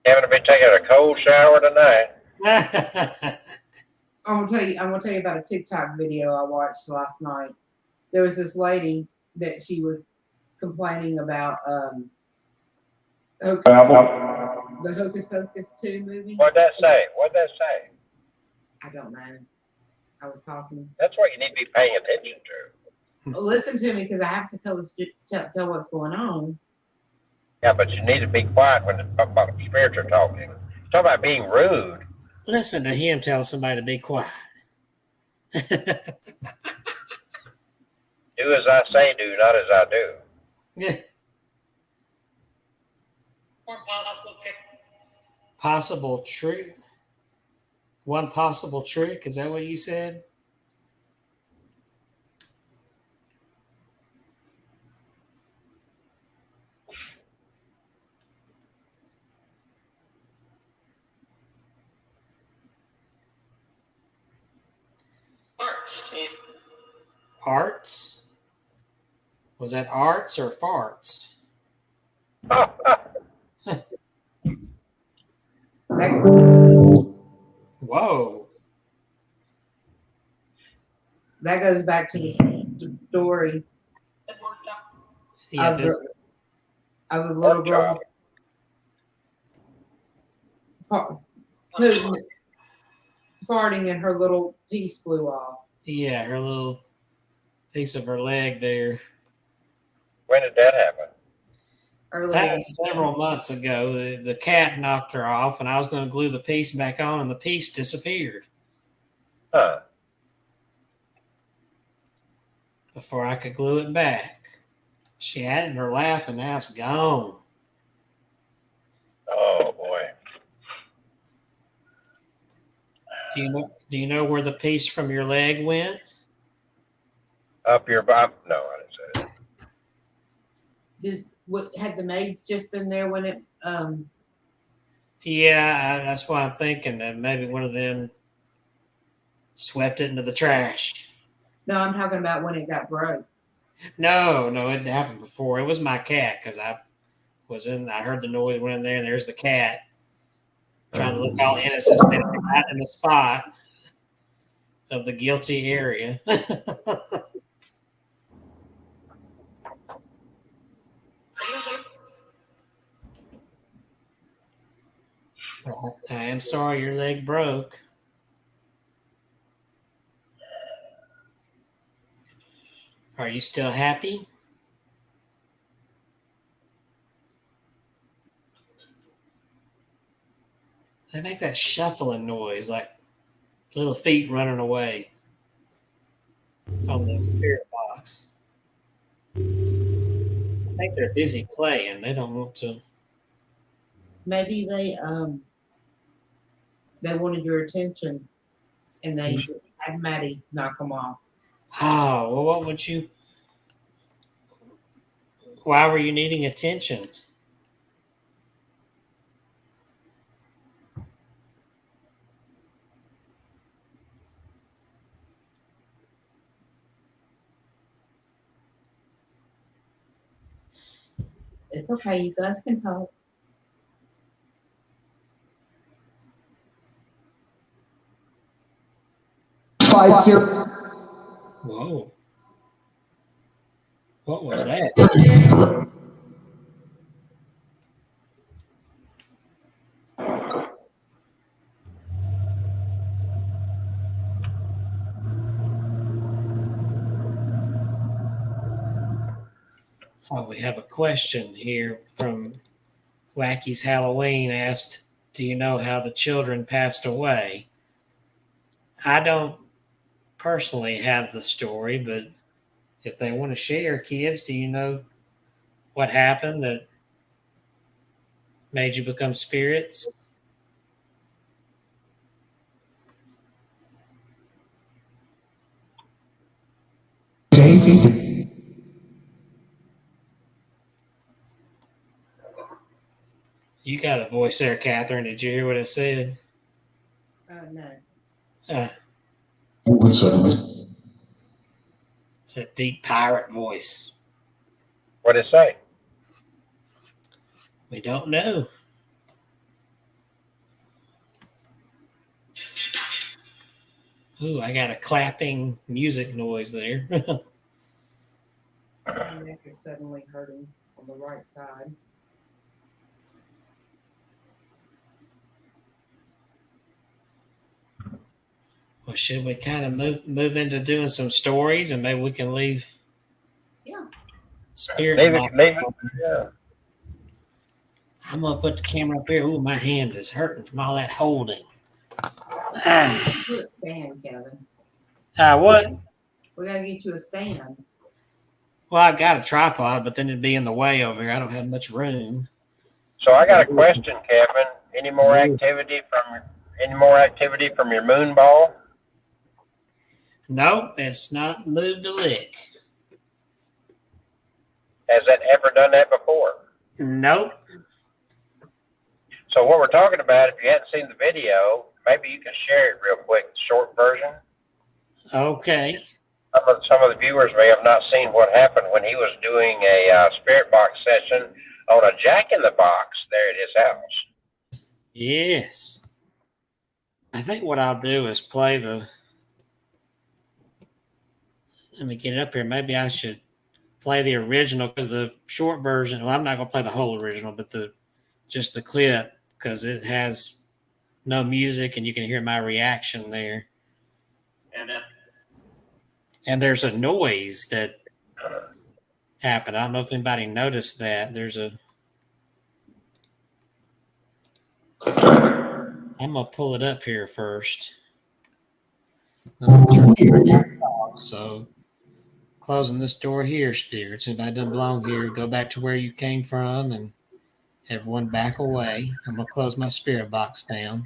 will be taking a cold shower tonight. I'm gonna tell you about a TikTok video I watched last night. There was this lady that she was complaining about the Hocus Pocus 2 movie. What'd that say? I don't know. I was talking. That's what you need to be paying attention to. Well, listen to me because I have to tell what's going on. Yeah, but you need to be quiet when it's about spiritual talking. Talk about being rude. listen to him tell somebody to be quiet. Do as I say, do not as I do. Yeah. Possible trick. One possible trick. Is that what you said? Arts? Was that arts or farts? Whoa. That goes back to the story Yeah, of the little girl farting and her little piece flew off. yeah, her little piece of her leg there. When did that happen? That was several months ago. The cat knocked her off, and I was going to glue the piece back on, and the piece disappeared. Huh. Before I could glue it back. She had it in her lap, and now it's gone. Oh, boy. Do you know where the piece from your leg went? Up your butt? No, I didn't say that. Had the maids just been there when it Yeah, that's why I'm thinking that maybe one of them swept it into the trash. No, I'm talking about when it got broke. No, it happened before. It was my cat because I heard the noise, went in there, and there's the cat trying to look all innocent, standing right in the spot of the guilty area. I am sorry your leg broke. Are you still happy? They make that shuffling noise like little feet running away on the spirit box. I think they're busy playing. They don't want to. Maybe they wanted your attention and they had Maddie knock them off. Oh, well, what would you Why were you needing attention? It's okay. You guys can talk. Five zero. Whoa. What was that? Oh, we have a question here from Wacky's Halloween asked, do you know how the children passed away? I don't personally have the story, but if they want to share, kids, do you know what happened that made you become spirits? You got a voice there, Catherine. Did you hear what it said? No. It's a deep pirate voice. What did it say? We don't know. Ooh, I got a clapping music noise there. My neck is suddenly hurting on the right side. Well, should we kind of move into doing some stories and maybe we can leave? Yeah. Spirit box. Yeah. I'm gonna put the camera up here. Ooh, my hand is hurting from all that holding. Do a stand, Kevin. What? We gotta get you a stand. Well, I've got a tripod, but then it'd be in the way over here. I don't have much room. So I got a question, Kevin. Any more activity from your moon ball? No, it's not moved a lick. Has that ever done that before? Nope. So what we're talking about, if you hadn't seen the video, maybe you can share it real quick, the short version. Okay. Some of the viewers may have not seen what happened when he was doing a spirit box session on a Jack-in-the-Box there at his house. Yes. I think what I'll do is play the. Let me get it up here. Maybe I should play the original because the short version. Well, I'm not going to play the whole original, but just the clip because it has no music and you can hear my reaction there. And there's a noise that happened. I don't know if anybody noticed that. I'm going to pull it up here first. So, closing this door here, spirits. Anybody doesn't belong here, go back to where you came from and everyone back away. I'm going to close my spirit box down.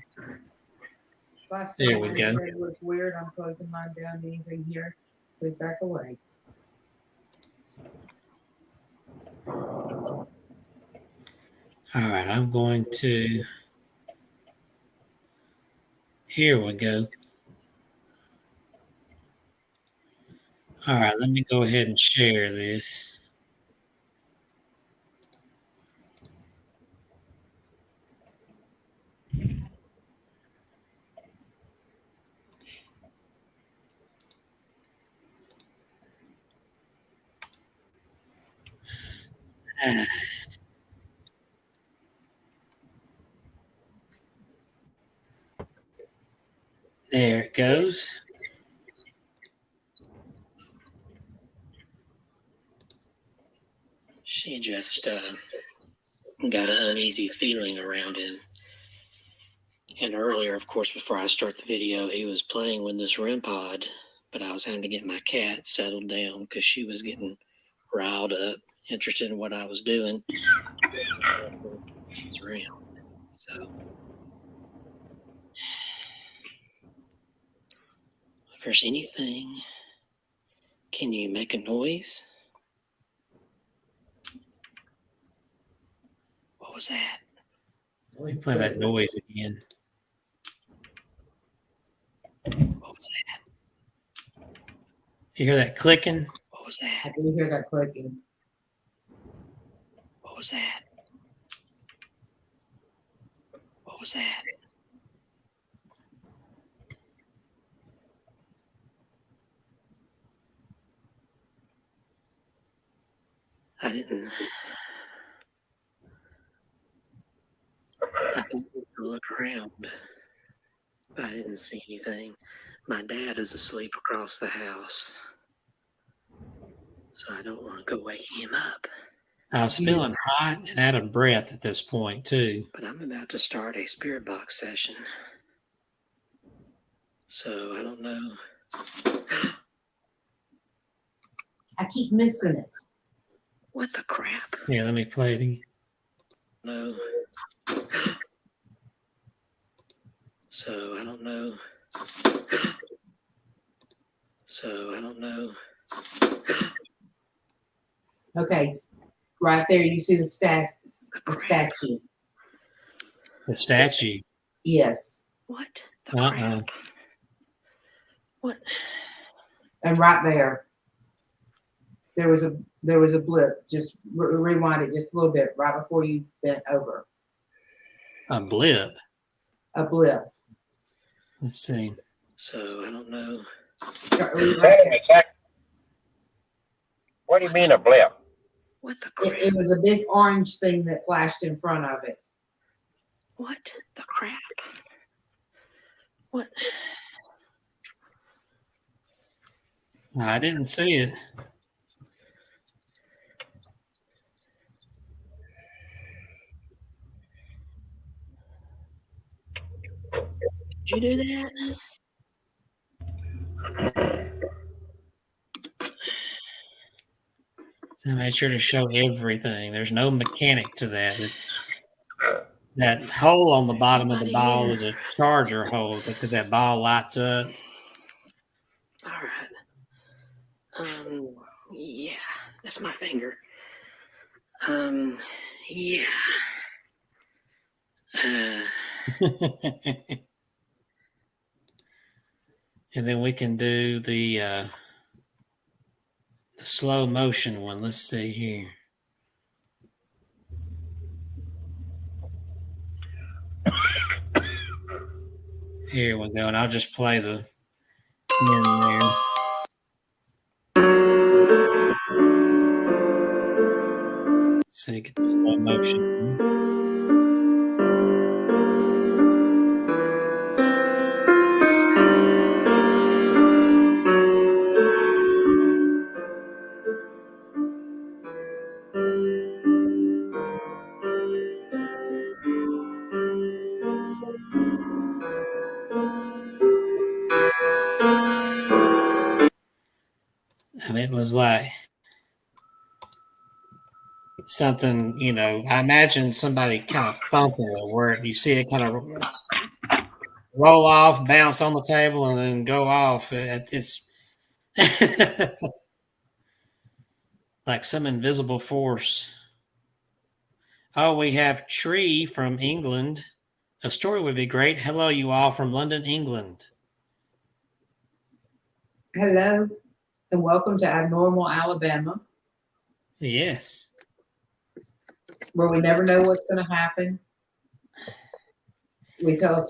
Last There thing we I go. said was weird. I'm closing mine down. Anything here, please back away. All right, I'm going to. Here we go. All right, let me go ahead and share this. There it goes. She just got an uneasy feeling around him. And earlier, of course, before I start the video, he was playing with this REM pod, but I was having to get my cat settled down because she was getting riled up, interested in what I was doing. She's around. So if there's anything, can you make a noise? was that? Let me play that noise again. What was that? You hear that clicking? What was I that? do hear that clicking. What was that? What was that? I didn't look around. I didn't see anything. My dad is asleep across the house, so I don't want to go waking him up. I was feeling hot and out of breath at this point, too. But I'm about to start a spirit box session. So I don't know. I keep missing it. What the crap? Here, let me play it again. No. So I don't know. So I don't know. Okay. Right there, you see the statue. The statue? Yes. What the crap? What? And right there was a blip. Just rewind it just a little bit right before you bent over. A blip? A blip. Let's see. So I don't know. What do you mean a blip? What the crap? It was a big orange thing that flashed in front of it. What the crap? What? I didn't see it. Did you do that? So I made sure to show everything. There's no mechanic to that. That hole on the bottom of the ball is a charger hole because that ball lights up. All right. Yeah, that's my finger. Yeah. And then we can do the slow motion one. Let's see here. Here we go, and I'll just play the in there. Let's see, get the slow motion. And it was like something, I imagine somebody kind of thumping it where you see it kind of roll off, bounce on the table, and then go off. It's like some invisible force. Oh, we have Tree from England. A story would be great. Hello, you all from London, England. Hello, and welcome to Abnormal Alabama. Yes. Where we never know what's going to happen. We tell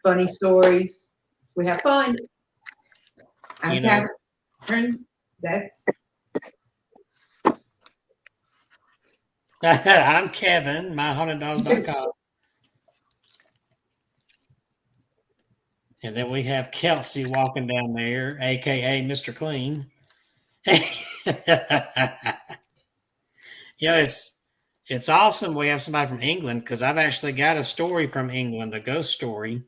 funny stories. We have fun. I'm Catherine. That's. I'm Kevin, myhaunteddogs.com. And then we have Kelsey walking down there, aka Mr. Clean. It's awesome we have somebody from England because I've actually got a story from England, a ghost story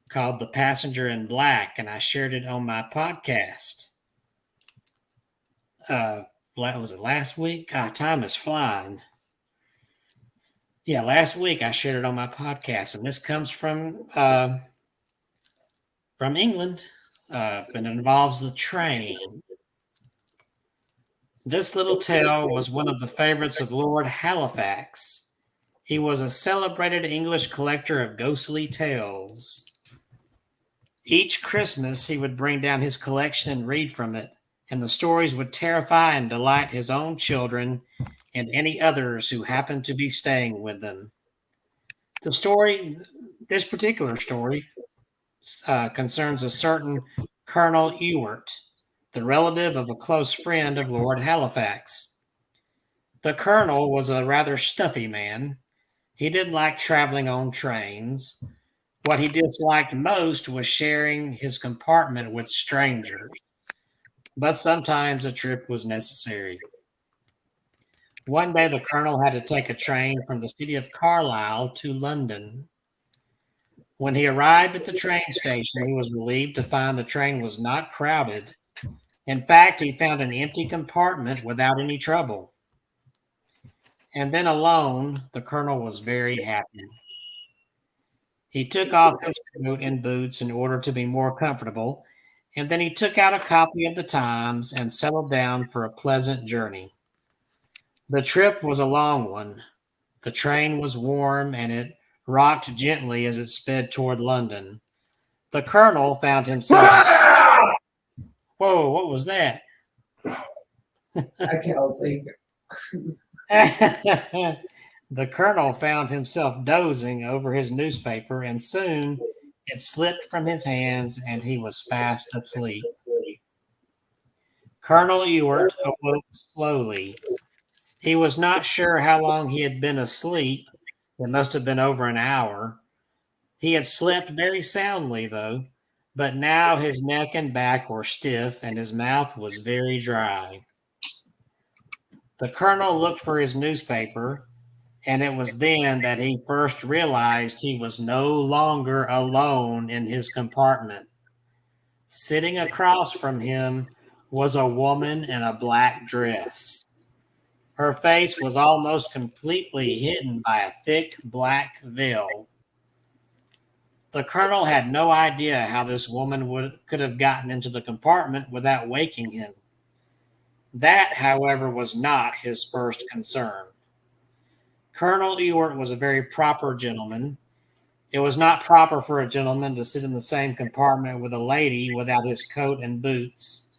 called The Passenger in Black, and I shared it on my podcast. Was it last week? God, time is flying. Yeah, last week I shared it on my podcast, and this comes from England, and it involves the train. This little tale was one of the favorites of Lord Halifax, He was a celebrated English collector of ghostly tales. Each Christmas, he would bring down his collection and read from it, and the stories would terrify and delight his own children and any others who happened to be staying with them. This particular story, concerns a certain Colonel Ewart, the relative of a close friend of Lord Halifax. The colonel was a rather stuffy man. He didn't like traveling on trains. What he disliked most was sharing his compartment with strangers, but sometimes a trip was necessary. One day, the colonel had to take a train from the city of Carlisle to London. When he arrived at the train station, he was relieved to find the train was not crowded. In fact, he found an empty compartment without any trouble. And then alone, the colonel was very happy. He took off his coat and boots in order to be more comfortable, and then he took out a copy of the Times and settled down for a pleasant journey. The trip was a long one. The train was warm and it rocked gently as it sped toward London. The colonel found himself. Whoa, what was that? I can't see. The colonel found himself dozing over his newspaper, and soon it slipped from his hands and he was fast asleep. Colonel Ewart awoke slowly. He was not sure how long he had been asleep. It must have been over an hour. He had slept very soundly, though, but now his neck and back were stiff and his mouth was very dry. The colonel looked for his newspaper, and it was then that he first realized he was no longer alone in his compartment. Sitting across from him was a woman in a black dress. Her face was almost completely hidden by a thick black veil. The colonel had no idea how this woman could have gotten into the compartment without waking him. That, however, was not his first concern. Colonel Ewart was a very proper gentleman. It was not proper for a gentleman to sit in the same compartment with a lady without his coat and boots.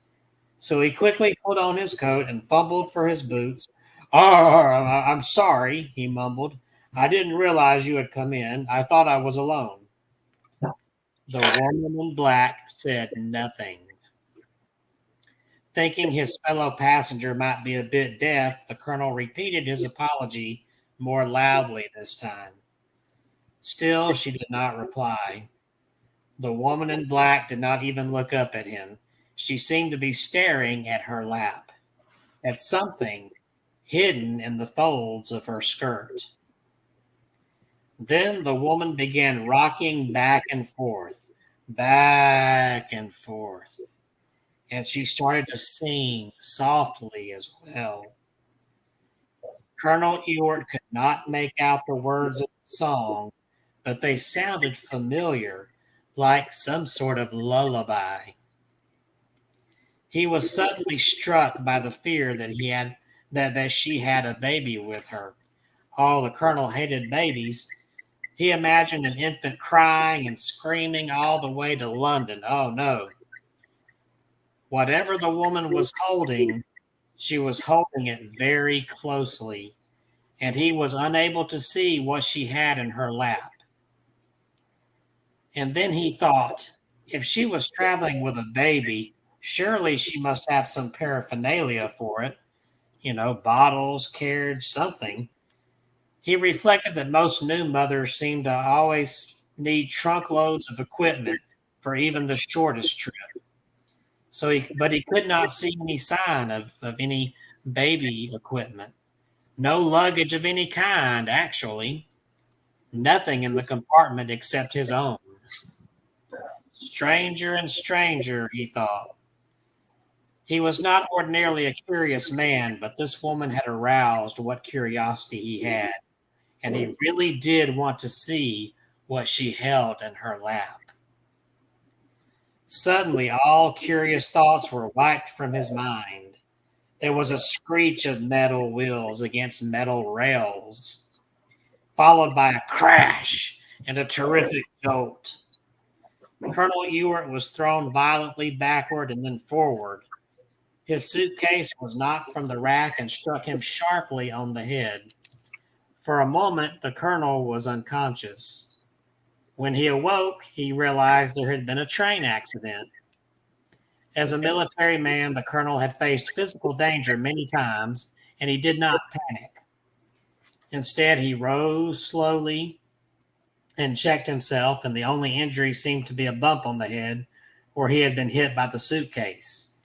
So he quickly put on his coat and fumbled for his boots. I'm sorry, he mumbled. I didn't realize you had come in. I thought I was alone. The woman in black said nothing. Thinking his fellow passenger might be a bit deaf, the colonel repeated his apology more loudly this time. Still, she did not reply. The woman in black did not even look up at him. She seemed to be staring at her lap, at something hidden in the folds of her skirt. Then the woman began rocking back and forth, and she started to sing softly as well. Colonel Ewart could not make out the words of the song, but they sounded familiar, like some sort of lullaby. He was suddenly struck by the fear that she had a baby with her. Oh, the colonel hated babies. He imagined an infant crying and screaming all the way to London. Oh, no. Whatever the woman was holding, she was holding it very closely, and he was unable to see what she had in her lap. And then he thought, if she was traveling with a baby, surely she must have some paraphernalia for it. Bottles, carriage, something. He reflected that most new mothers seem to always need trunk loads of equipment for even the shortest trip. But he could not see any sign of any baby equipment. No luggage of any kind, actually. Nothing in the compartment except his own. Stranger and stranger, he thought. He was not ordinarily a curious man, but this woman had aroused what curiosity he had, and he really did want to see what she held in her lap. Suddenly, all curious thoughts were wiped from his mind. There was a screech of metal wheels against metal rails. followed by a crash and a terrific jolt. Colonel Ewart was thrown violently backward and then forward. His suitcase was knocked from the rack and struck him sharply on the head. For a moment, the colonel was unconscious. When he awoke, he realized there had been a train accident. As a military man, the colonel had faced physical danger many times, and he did not panic. Instead, he rose slowly and checked himself, and the only injury seemed to be a bump on the head where he had been hit by the suitcase.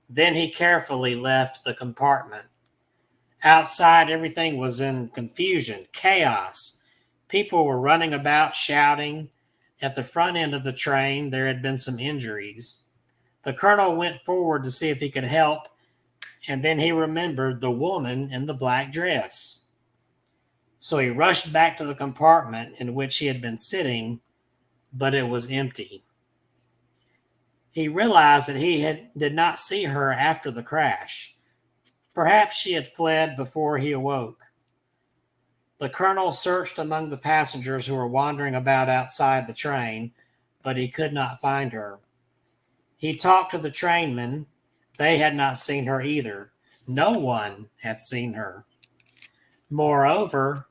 Then he carefully left the compartment. Outside, everything was in confusion, chaos. People were running about, shouting. At the front end of the train, there had been some injuries. The colonel went forward to see if he could help, and then he remembered the woman in the black dress. So he rushed back to the compartment in which he had been sitting, but it was empty. He realized that he did not see her after the crash. Perhaps she had fled before he awoke. The colonel searched among the passengers who were wandering about outside the train, but he could not find her. He talked to the trainmen. They had not seen her either. No one had seen her. Moreover,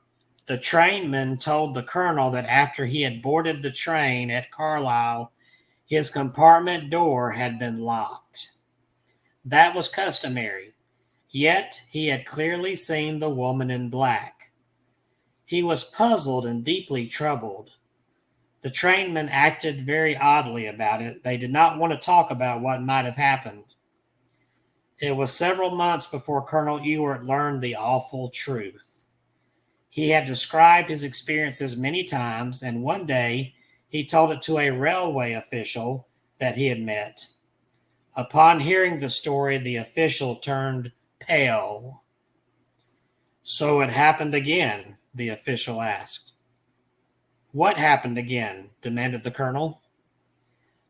the trainman told the colonel that after he had boarded the train at Carlisle, his compartment door had been locked. That was customary, yet he had clearly seen the woman in black. He was puzzled and deeply troubled. The trainmen acted very oddly about it. They did not want to talk about what might have happened. It was several months before Colonel Ewart learned the awful truth. He had described his experiences many times, and one day he told it to a railway official that he had met. Upon hearing the story, the official turned pale. "So it happened again?" the official asked. "What happened again?" demanded the colonel.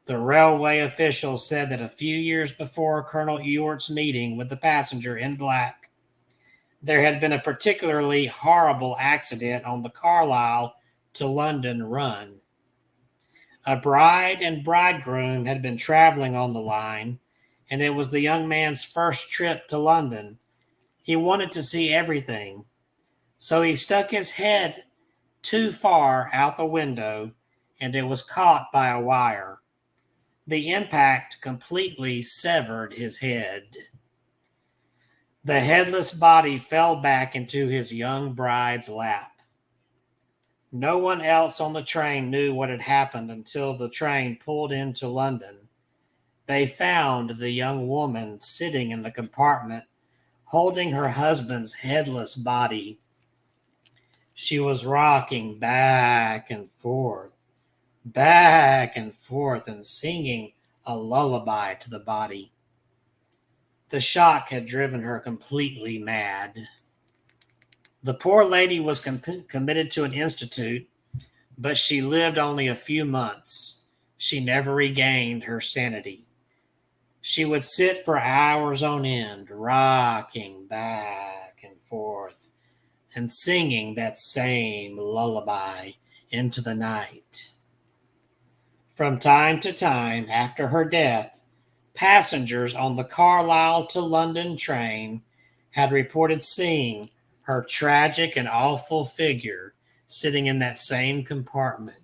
The railway official said that a few years before Colonel Ewart's meeting with the passenger in black, there had been a particularly horrible accident on the Carlisle to London run. A bride and bridegroom had been traveling on the line, and it was the young man's first trip to London. He wanted to see everything, so he stuck his head too far out the window, and it was caught by a wire. The impact completely severed his head. The headless body fell back into his young bride's lap. No one else on the train knew what had happened until the train pulled into London. They found the young woman sitting in the compartment, holding her husband's headless body. She was rocking back and forth, and singing a lullaby to the body. The shock had driven her completely mad. The poor lady was committed to an institute, but she lived only a few months. She never regained her sanity. She would sit for hours on end, rocking back and forth, and singing that same lullaby into the night. From time to time after her death, passengers on the Carlisle to London train had reported seeing her tragic and awful figure sitting in that same compartment,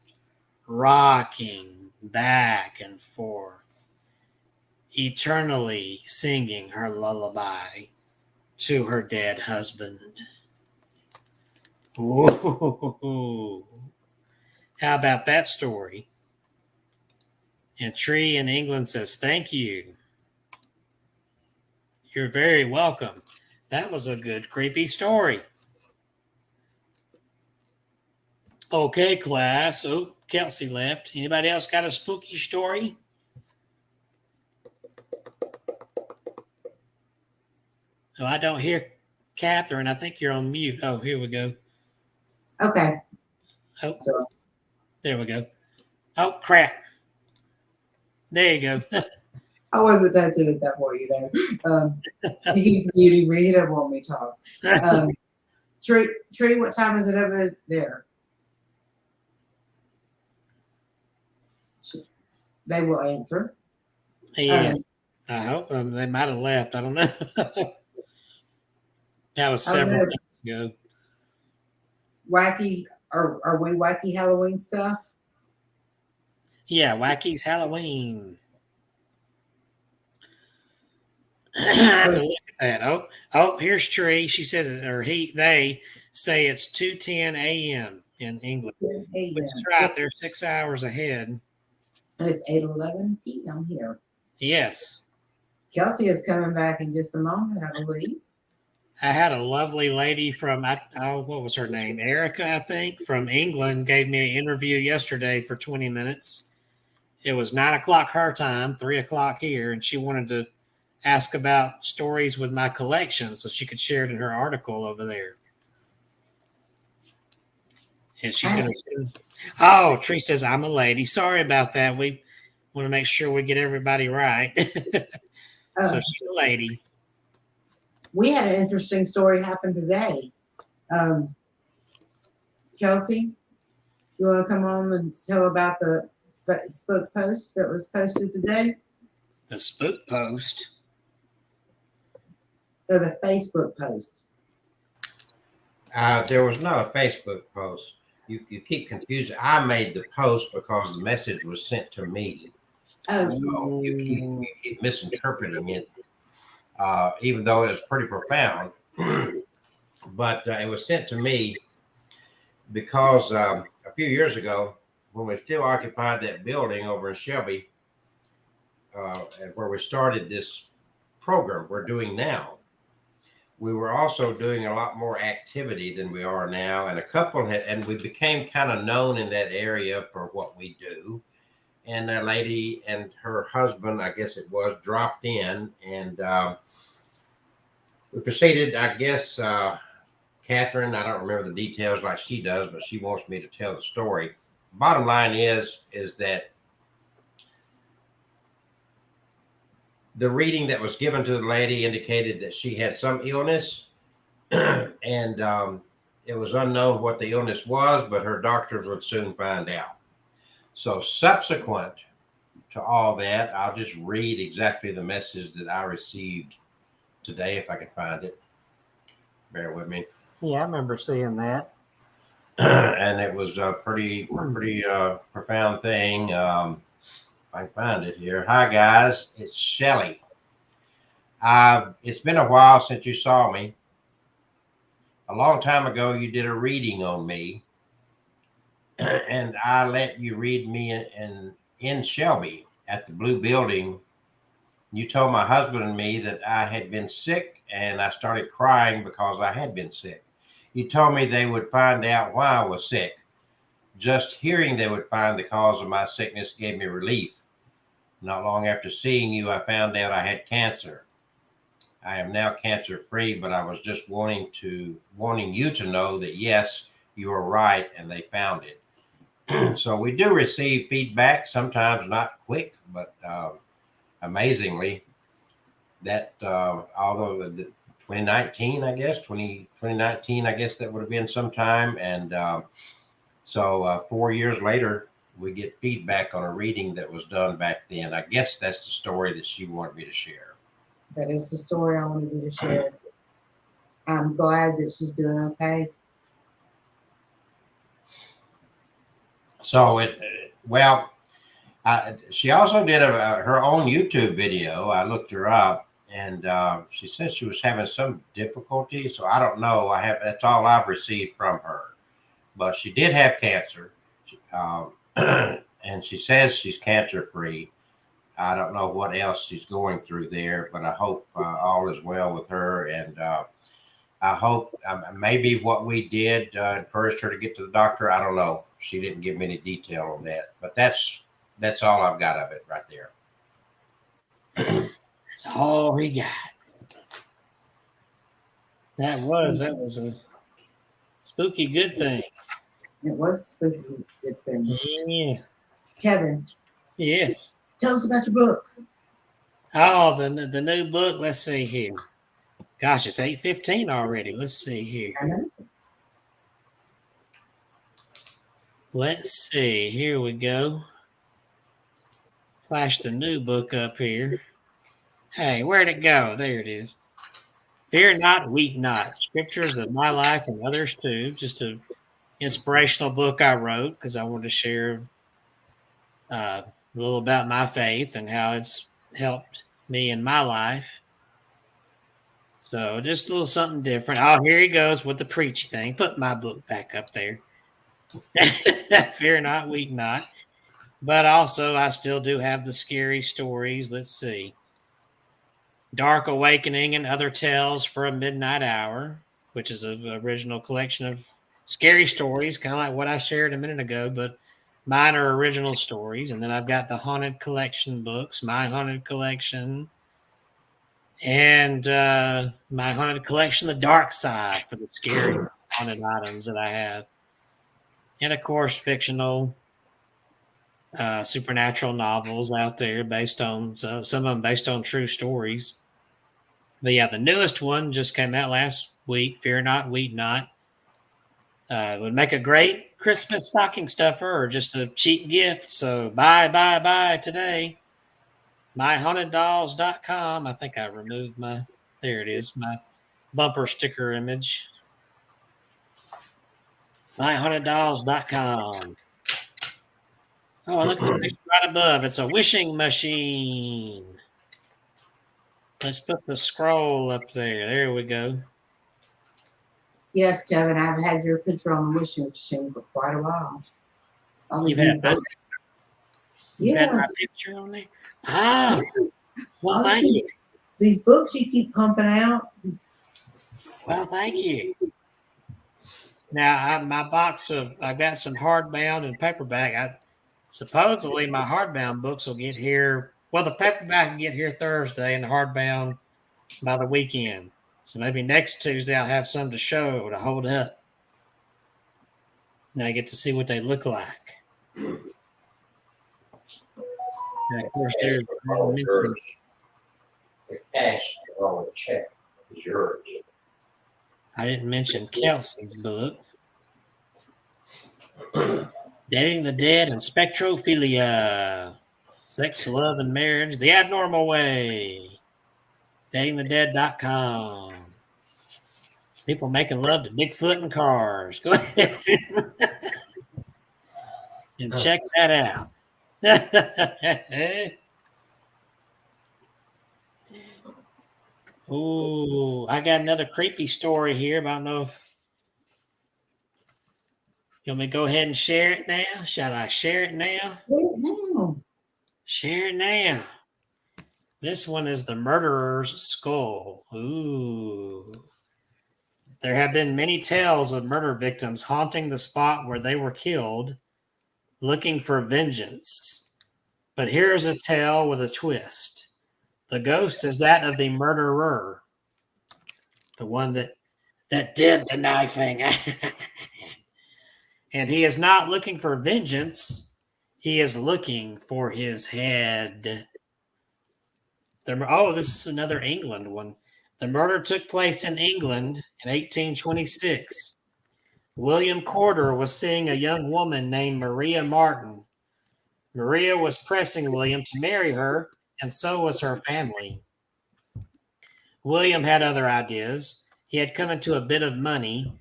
rocking back and forth, eternally singing her lullaby to her dead husband. Whoa. How about that story? And Tree in England says, "Thank you. You're very welcome. That was a good, creepy story." Okay, class. Oh, Kelsey left. Anybody else got a spooky story? Oh, I don't hear Catherine. I think you're on mute. Oh, here we go. Okay. Oh, So there we go. Oh, crap. There you go. I wasn't touching it that way, you know. He's muting me. He doesn't want me to talk. Tree, what time is it over there? They will answer. Yeah, I hope they might have left. I don't know. That was several know. minutes ago. Wacky, are we wacky Halloween stuff? Yeah, Wacky's Halloween. I have to look at that. Oh, here's Tree. She says, they say it's 2:10 a.m. in England, 10 which is a.m. right. They're 6 hours ahead. And it's 8:11 p.m. here. Yes. Kelsey is coming back in just a moment, I believe. I had a lovely lady from, what was her name? Erica, I think, from England, gave me an interview yesterday for 20 minutes. It was 9 o'clock her time, 3 o'clock here, and she wanted to ask about stories with my collection so she could share it in her article over there. And she's going to send. Oh, Tree says, I'm a lady. Sorry about that. We want to make sure we get everybody right. So she's a lady. We had an interesting story happen today. Kelsey, you want to come on and tell about the Facebook post that was posted today? The spook post? Or the Facebook post? There was not a Facebook post. You keep confusing. I made the post because the message was sent to me. Oh, So you keep misinterpreting it, even though it was pretty profound. But it was sent to me because a few years ago, when we still occupied that building over in Shelby, and where we started this program we're doing now, we were also doing a lot more activity than we are now. And we became kind of known in that area for what we do. And a lady and her husband, I guess it was, dropped in, and we proceeded, I guess, Catherine, I don't remember the details like she does, but she wants me to tell the story. Bottom line is that the reading that was given to the lady indicated that she had some illness, and it was unknown what the illness was, but her doctors would soon find out. So subsequent to all that, I'll just read exactly the message that I received today, if I can find it. Bear with me. Yeah, I remember seeing that. And it was a pretty profound thing. If I can find it here. Hi, guys. It's Shelly. It's been a while since you saw me. A long time ago, you did a reading on me, and I let you read me in Shelby at the Blue Building. You told my husband and me that I had been sick, and I started crying because I had been sick. You told me they would find out why I was sick. Just hearing they would find the cause of my sickness gave me relief. Not long after seeing you, I found out I had cancer. I am now cancer free, but I was just wanting you to know that yes, you are right, and they found it. So we do receive feedback, sometimes not quick, but amazingly, that although the 2019, I guess 2019, I guess that would have been sometime, and so 4 years later, we get feedback on a reading that was done back then. I guess that's the story that she wanted me to share. that is the story I wanted you to share. I'm glad that she's doing okay. So she also did her own YouTube video. I looked her up, and she said she was having some difficulty. So I don't know. That's all I've received from her. But she did have cancer, and she says she's cancer free. I don't know what else she's going through there, but I hope all is well with her. And I hope maybe what we did encouraged her to get to the doctor. I don't know. She didn't give me any detail on that, but that's all I've got of it right there. That's all we got. That was a spooky good thing. It was a spooky good thing. Yeah. Kevin. Yes. Tell us about your book. Oh, the new book. Let's see here. Gosh, it's 8:15 already. Let's see here. I know. Let's see. Here we go. Flash the new book up here. Hey, where'd it go? There it is. Fear not, weep not. Scriptures of my life and others too. Just an inspirational book I wrote because I wanted to share a little about my faith and how it's helped me in my life. So just a little something different. Oh, here he goes with the preachy thing. Put my book back up there. Fear not, weep not. But also, I still do have the scary stories. Let's see. Dark Awakening and Other Tales for a Midnight Hour, which is an original collection of scary stories, kind of like what I shared a minute ago, but mine are original stories. And then I've got the Haunted Collection books, My Haunted Collection, and My Haunted Collection, The Dark Side, for the scary haunted items that I have. And of course, fictional supernatural novels out there based on some of them based on true stories. But yeah, the newest one just came out last week. Fear not, weep not. It would make a great Christmas stocking stuffer or just a cheap gift. So buy today. MyHauntedDolls.com. I think I removed there it is, my bumper sticker image. MyHauntedDolls.com. Oh, look at the picture right above. It's a wishing machine. Let's put the scroll up there. There we go. Yes, Kevin, I've had your picture on the wishing machine for quite a while. You've had my Yes. picture on there? Ah, well, All thank you. These books you keep pumping out. Well, thank you. Now, I've got some hardbound and paperback. Supposedly my hardbound books will get here. Well, the paperback will get here Thursday and the hardbound by the weekend. So maybe next Tuesday I'll have some to show to hold up. Now I get to see what they look like. And of course, there's The cash on the check is yours. I didn't mention Kelsey's book. Dating the Dead and Spectrophilia. Sex, Love, and Marriage. The Abnormal Way. DatingTheDead.com. People making love to Bigfoot and cars. Go ahead and check that out. Ooh, I got another creepy story here, but I don't know if you want me to go ahead and share it now. Shall I share it now? Wait, no. Share it now. This one is the murderer's skull. Ooh. There have been many tales of murder victims haunting the spot where they were killed, looking for vengeance. But here's a tale with a twist. The ghost is that of the murderer, the one that did the knifing. And he is not looking for vengeance. He is looking for his head. This is another England one. The murder took place in England in 1826. William Corder was seeing a young woman named Maria Martin. Maria was pressing William to marry her, and so was her family. William had other ideas. He had come into a bit of money,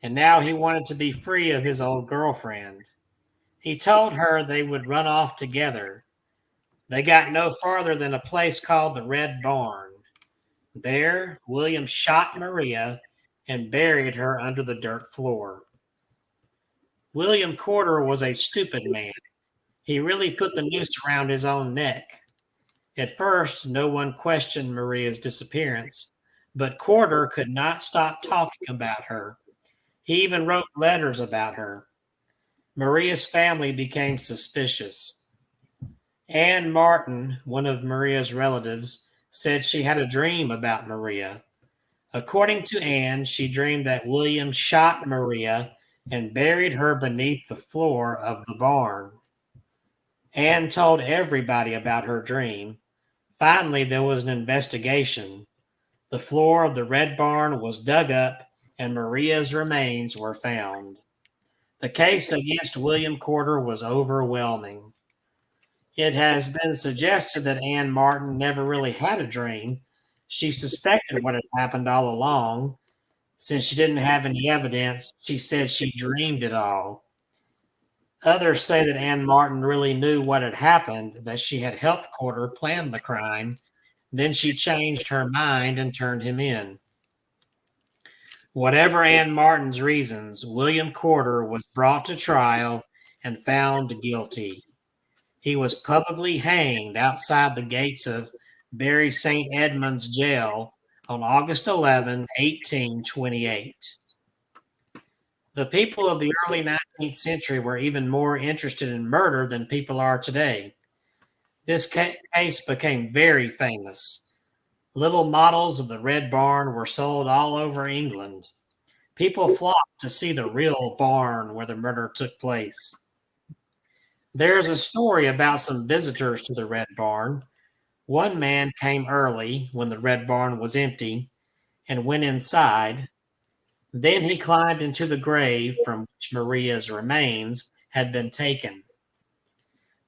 and now he wanted to be free of his old girlfriend. He told her they would run off together. They got no farther than a place called the Red Barn. There, William shot Maria and buried her under the dirt floor. William Corder was a stupid man. He really put the noose around his own neck. At first, no one questioned Maria's disappearance, but Corder could not stop talking about her. He even wrote letters about her. Maria's family became suspicious. Anne Martin, one of Maria's relatives, said she had a dream about Maria. According to Anne, she dreamed that William shot Maria and buried her beneath the floor of the barn. Anne told everybody about her dream. Finally, there was an investigation. The floor of the Red Barn was dug up and Maria's remains were found. The case against William Corder was overwhelming. It has been suggested that Anne Martin never really had a dream. She suspected what had happened all along. Since she didn't have any evidence, she said she dreamed it all. Others say that Anne Martin really knew what had happened, that she had helped Corder plan the crime. Then she changed her mind and turned him in. Whatever Anne Martin's reasons, William Corder was brought to trial and found guilty. He was publicly hanged outside the gates of Bury St. Edmunds Jail on August 11, 1828. The people of the early 19th century were even more interested in murder than people are today. This case became very famous. Little models of the Red Barn were sold all over England. People flocked to see the real barn where the murder took place. There's a story about some visitors to the Red Barn. One man came early when the Red Barn was empty and went inside. Then he climbed into the grave from which Maria's remains had been taken.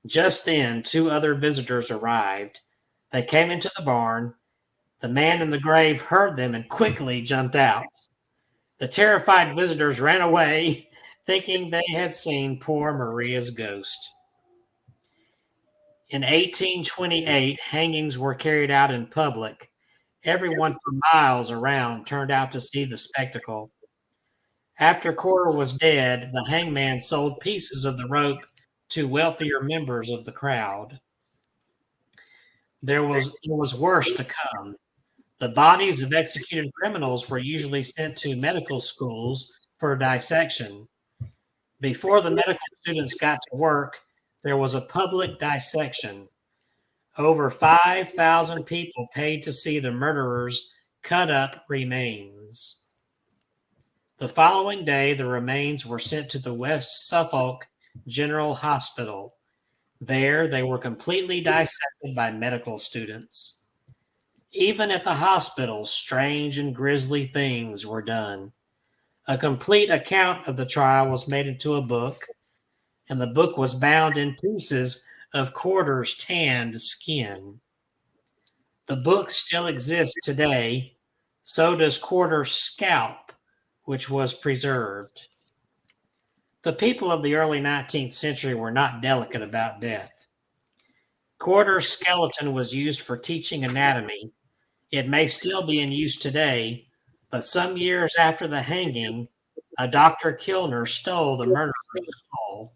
Just then, two other visitors arrived. They came into the barn. The man in the grave heard them and quickly jumped out. The terrified visitors ran away, thinking they had seen poor Maria's ghost. In 1828, hangings were carried out in public. Everyone for miles around turned out to see the spectacle. After Corder was dead, the hangman sold pieces of the rope to wealthier members of the crowd. There was worse to come. The bodies of executed criminals were usually sent to medical schools for dissection. Before the medical students got to work, there was a public dissection. Over 5,000 people paid to see the murderers cut up remains. The following day, the remains were sent to the West Suffolk General Hospital. There, they were completely dissected by medical students. Even at the hospital, strange and grisly things were done. A complete account of the trial was made into a book, and the book was bound in pieces of Corder's tanned skin. The book still exists today. So does Corder's scalp, which was preserved. The people of the early 19th century were not delicate about death. Corder's skeleton was used for teaching anatomy. It may still be in use today, but some years after the hanging, a Dr. Kilner stole the murderer's skull.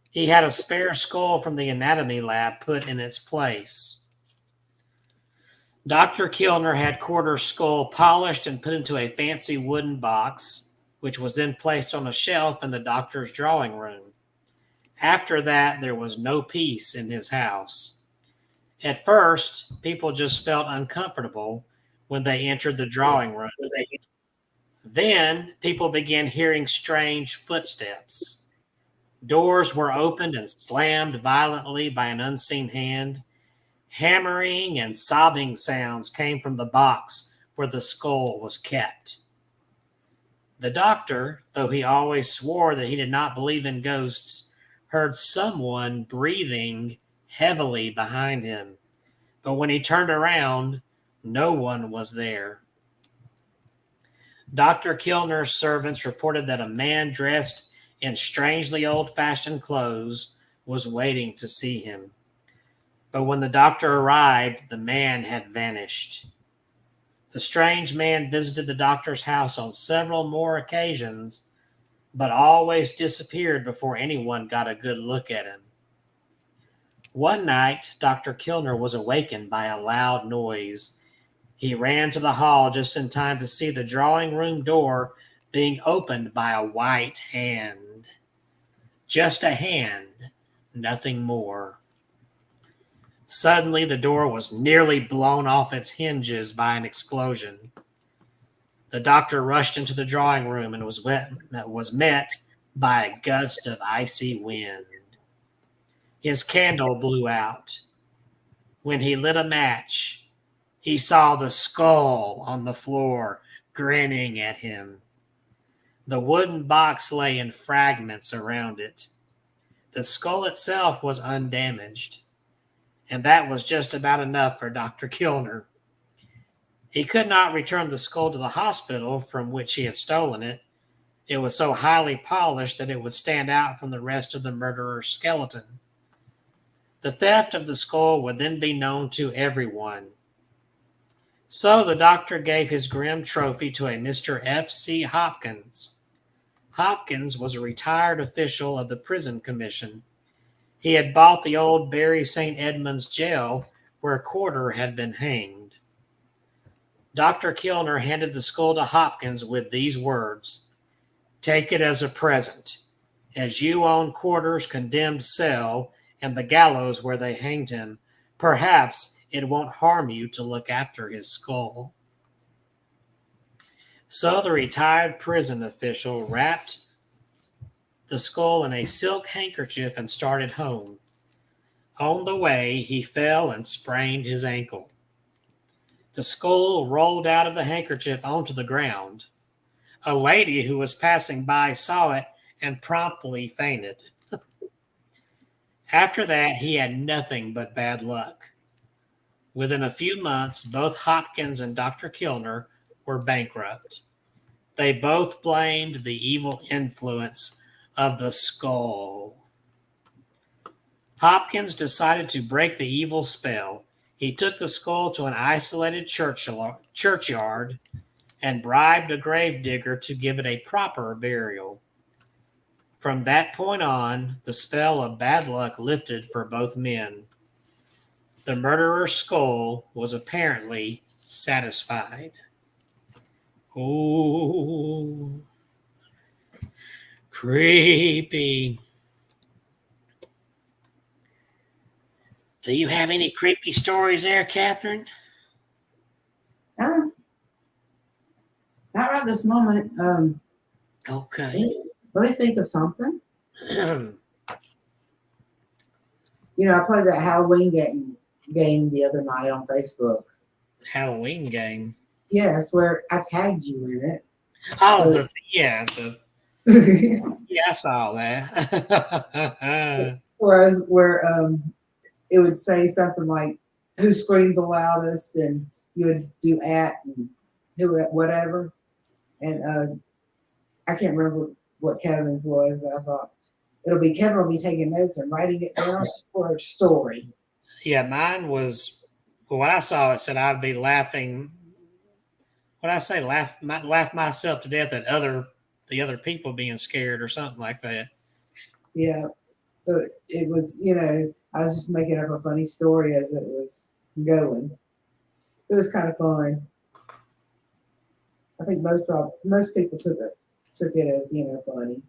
He had a spare skull from the anatomy lab put in its place. Dr. Kilner had Corder's skull polished and put into a fancy wooden box, which was then placed on a shelf in the doctor's drawing room. After that, there was no peace in his house. At first, people just felt uncomfortable when they entered the drawing room. Then, people began hearing strange footsteps. Doors were opened and slammed violently by an unseen hand. Hammering and sobbing sounds came from the box where the skull was kept. The doctor, though he always swore that he did not believe in ghosts, heard someone breathing heavily behind him. But when he turned around, no one was there. Dr. Kilner's servants reported that a man dressed in strangely old-fashioned clothes was waiting to see him. But when the doctor arrived, the man had vanished. The strange man visited the doctor's house on several more occasions, but always disappeared before anyone got a good look at him. One night, Dr. Kilner was awakened by a loud noise. He ran to the hall just in time to see the drawing room door being opened by a white hand. Just a hand, nothing more. Suddenly, the door was nearly blown off its hinges by an explosion. The doctor rushed into the drawing room and was met by a gust of icy wind. His candle blew out. When he lit a match, He saw the skull on the floor, grinning at him. The wooden box lay in fragments around it. The skull itself was undamaged, and that was just about enough for Dr. Kilner. He could not return the skull to the hospital from which he had stolen it. It was so highly polished that it would stand out from the rest of the murderer's skeleton. The theft of the skull would then be known to everyone. So the doctor gave his grim trophy to a Mr. F.C. Hopkins. Hopkins was a retired official of the prison commission. He had bought the old Bury St. Edmunds jail where Corder had been hanged. Dr. Kilner handed the skull to Hopkins with these words, "Take it as a present. As you own Corder's condemned cell and the gallows where they hanged him, perhaps it won't harm you to look after his skull." So the retired prison official wrapped the skull in a silk handkerchief and started home. On the way, he fell and sprained his ankle. The skull rolled out of the handkerchief onto the ground. A lady who was passing by saw it and promptly fainted. After that, he had nothing but bad luck. Within a few months, both Hopkins and Dr. Kilner were bankrupt. They both blamed the evil influence of the skull. Hopkins decided to break the evil spell. He took the skull to an isolated churchyard and bribed a gravedigger to give it a proper burial. From that point on, the spell of bad luck lifted for both men. The murderer's skull was apparently satisfied. Ooh, creepy. Do you have any creepy stories there, Catherine? Not right this moment. Okay. Let me think of something. You know, I played that Halloween game the other night on Facebook. Halloween game. Yes, where I tagged you in it. Oh, yeah, I saw that. Whereas where it would say something like who screamed the loudest, and you would do at and who at whatever. And I can't remember what Kevin's was, but I thought it'll be Kevin will be taking notes and writing it down for a story. Yeah, mine was when I saw it said I'd be laughing. What I say, laugh myself to death at the other people being scared or something like that. Yeah, but it was, you know, I was just making up a funny story as it was going. It was kind of fun. I think most people took it as, you know, funny.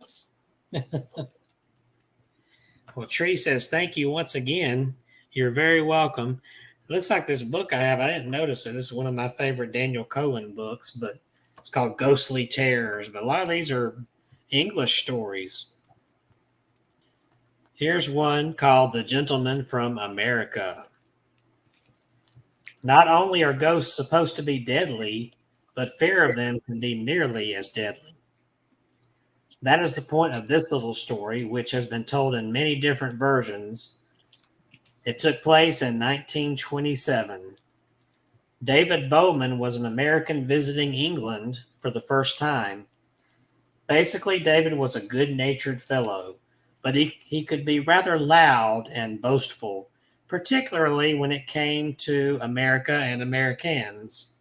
Well, Tree says, "Thank you once again. You're very welcome." It looks like this book I have, I didn't notice it. This is one of my favorite Daniel Cohen books, but it's called Ghostly Terrors. But a lot of these are English stories. Here's one called The Gentleman from America. Not only are ghosts supposed to be deadly, but fear of them can be nearly as deadly. That is the point of this little story, which has been told in many different versions. It took place in 1927. David Bowman was an American visiting England for the first time. Basically, David was a good-natured fellow, but he could be rather loud and boastful, particularly when it came to America and Americans.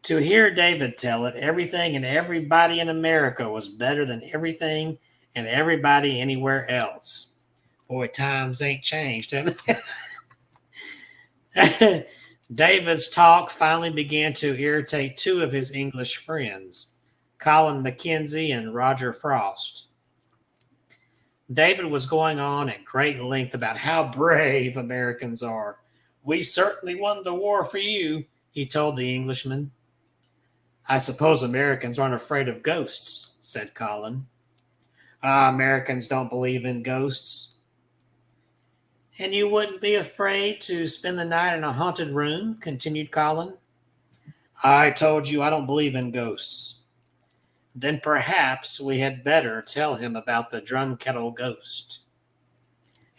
To hear David tell it, everything and everybody in America was better than everything and everybody anywhere else. Boy, times ain't changed, have they? David's talk finally began to irritate two of his English friends, Colin Mackenzie and Roger Frost. David was going on at great length about how brave Americans are. "We certainly won the war for you," he told the Englishmen. "I suppose Americans aren't afraid of ghosts," said Colin. "Americans don't believe in ghosts." And you wouldn't be afraid to spend the night in a haunted room? Continued Colin. I told you I don't believe in ghosts. Then perhaps we had better tell him about the drum kettle ghost.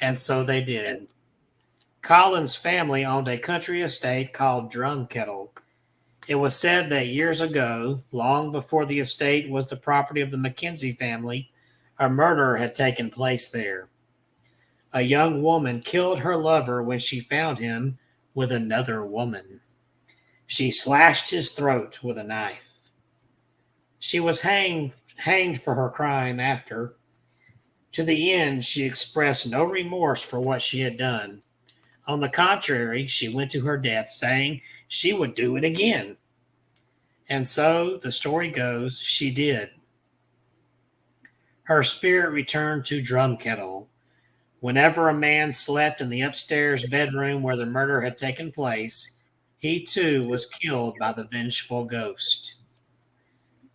And so they did. Colin's family owned a country estate called Drum Kettle. It was said that years ago, long before the estate was the property of the Mackenzie family, a murder had taken place there. A young woman killed her lover when she found him with another woman. She slashed his throat with a knife. She was hanged for her crime after. To the end, she expressed no remorse for what she had done. On the contrary, she went to her death saying she would do it again. And so, the story goes, she did. Her spirit returned to Drum Kettle. Whenever a man slept in the upstairs bedroom where the murder had taken place, he too was killed by the vengeful ghost.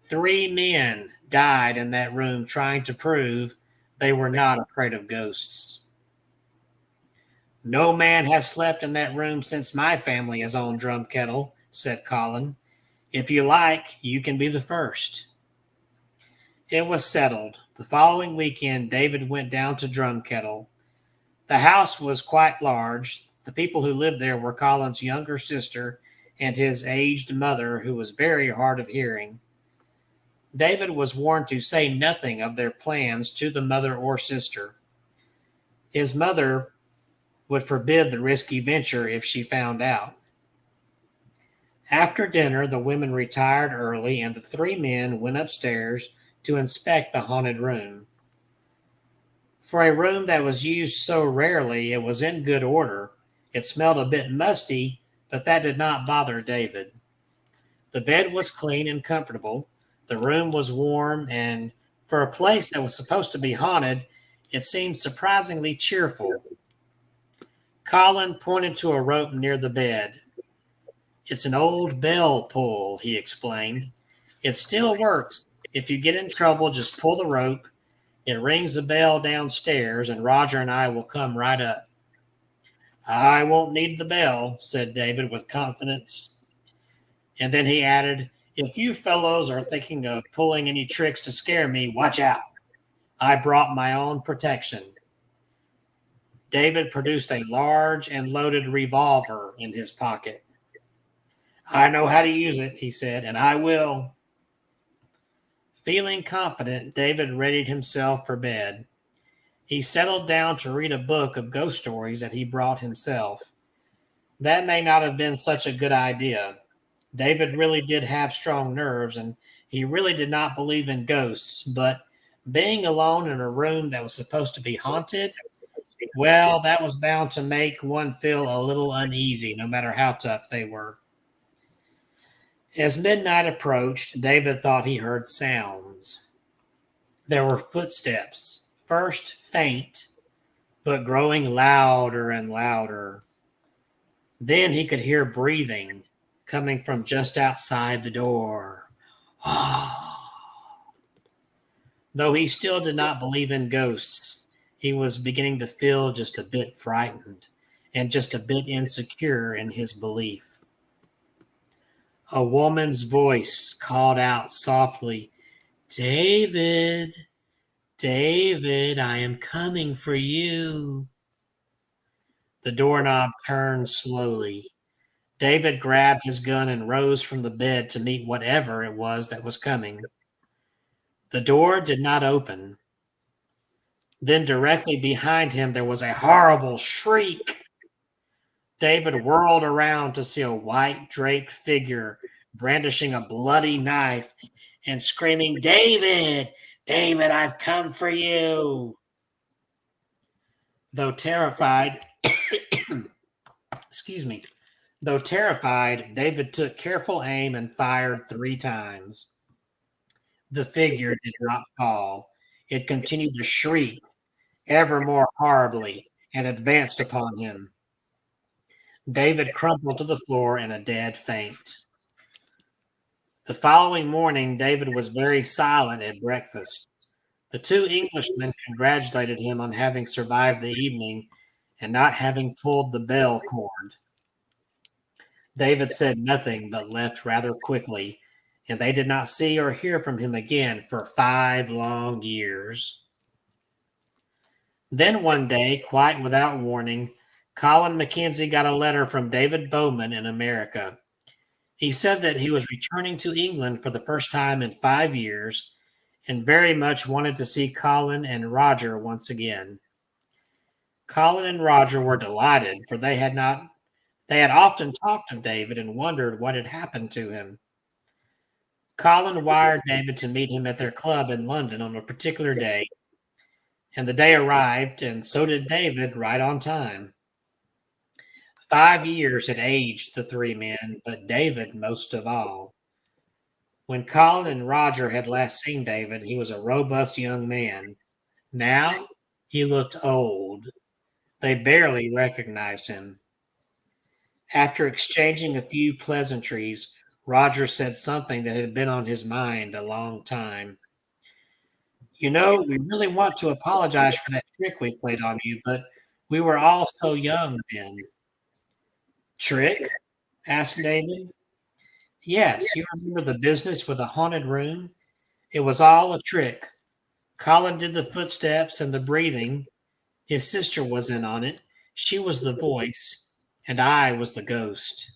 3 men died in that room trying to prove they were not afraid of ghosts. No man has slept in that room since my family has owned Drum Kettle, said Colin. If you like, you can be the first. It was settled. The following weekend, David went down to Drum Kettle. The house was quite large. The people who lived there were Colin's younger sister and his aged mother, who was very hard of hearing. David was warned to say nothing of their plans to the mother or sister. His mother would forbid the risky venture if she found out. After dinner, the women retired early, and the 3 men went upstairs to inspect the haunted room. For a room that was used so rarely, it was in good order. It smelled a bit musty, but that did not bother David. The bed was clean and comfortable. The room was warm, and for a place that was supposed to be haunted, it seemed surprisingly cheerful. Colin pointed to a rope near the bed. It's an old bell pull, he explained. It still works. If you get in trouble, just pull the rope. It rings the bell downstairs, and Roger and I will come right up. I won't need the bell, said David with confidence. And then he added, if you fellows are thinking of pulling any tricks to scare me, watch out. I brought my own protection. David produced a large and loaded revolver in his pocket. I know how to use it, he said, and I will. Feeling confident, David readied himself for bed. He settled down to read a book of ghost stories that he brought himself. That may not have been such a good idea. David really did have strong nerves, and he really did not believe in ghosts, but being alone in a room that was supposed to be haunted, well, that was bound to make one feel a little uneasy, no matter how tough they were. As midnight approached, David thought he heard sounds. There were footsteps, first faint, but growing louder and louder. Then he could hear breathing coming from just outside the door. Though he still did not believe in ghosts, he was beginning to feel just a bit frightened and just a bit insecure in his belief. A woman's voice called out softly, David, David, I am coming for you. The doorknob turned slowly. David grabbed his gun and rose from the bed to meet whatever it was that was coming. The door did not open. Then directly behind him, there was a horrible shriek. David whirled around to see a white draped figure brandishing a bloody knife and screaming, David, David, I've come for you. Though terrified, David took careful aim and fired 3 times. The figure did not fall. It continued to shriek ever more horribly and advanced upon him. David crumpled to the floor in a dead faint. The following morning, David was very silent at breakfast. The 2 Englishmen congratulated him on having survived the evening and not having pulled the bell cord. David said nothing but left rather quickly, and they did not see or hear from him again for 5 long years. Then one day, quite without warning, Colin Mackenzie got a letter from David Bowman in America. He said that he was returning to England for the first time in 5 years and very much wanted to see Colin and Roger once again. Colin and Roger were delighted, for they had often talked of David and wondered what had happened to him. Colin wired David to meet him at their club in London on a particular day, and the day arrived, and so did David, right on time. 5 years had aged the 3 men, but David most of all. When Colin and Roger had last seen David, he was a robust young man. Now he looked old. They barely recognized him. After exchanging a few pleasantries, Roger said something that had been on his mind a long time. You know, we really want to apologize for that trick we played on you, but we were all so young then. Trick? Asked David. Yes, you remember the business with the haunted room? It was all a trick. Colin did the footsteps and the breathing. His sister was in on it. She was the voice, and I was the ghost.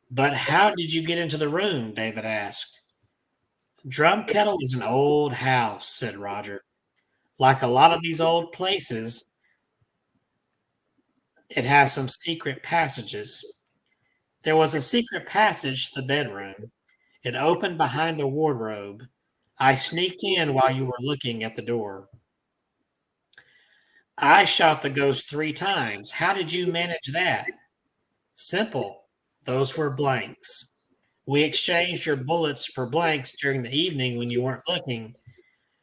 But how did you get into the room? David asked. Drumkettle is an old house, said Roger. Like a lot of these old places, it has some secret passages. There was a secret passage to the bedroom. It opened behind the wardrobe. I sneaked in while you were looking at the door. I shot the ghost 3 times. How did you manage that? Simple. Those were blanks. We exchanged your bullets for blanks during the evening when you weren't looking.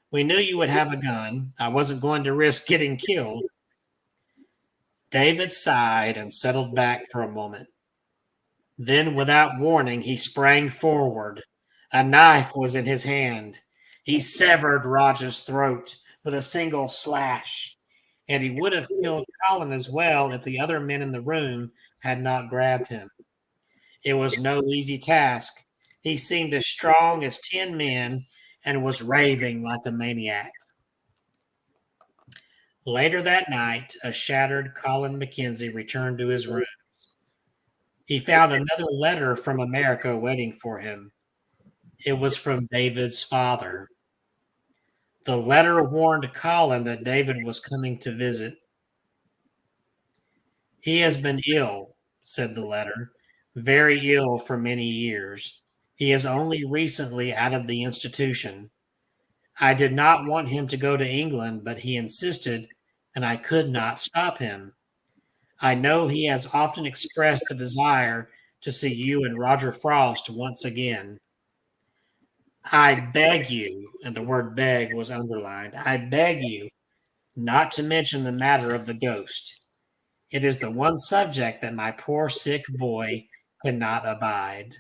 We knew you would have a gun. I wasn't going to risk getting killed. David sighed and settled back for a moment. Then, without warning, he sprang forward. A knife was in his hand. He severed Roger's throat with a single slash, and he would have killed Colin as well if the other men in the room had not grabbed him. It was no easy task. He seemed as strong as 10 men and was raving like a maniac. Later that night, a shattered Colin Mackenzie returned to his rooms. He found another letter from America waiting for him. It was from David's father. The letter warned Colin that David was coming to visit. He has been ill, said the letter, very ill for many years. He is only recently out of the institution. I did not want him to go to England, but he insisted, and I could not stop him. I know he has often expressed the desire to see you and Roger Frost once again. I beg you, and the word beg was underlined, I beg you not to mention the matter of the ghost. It is the one subject that my poor sick boy cannot abide.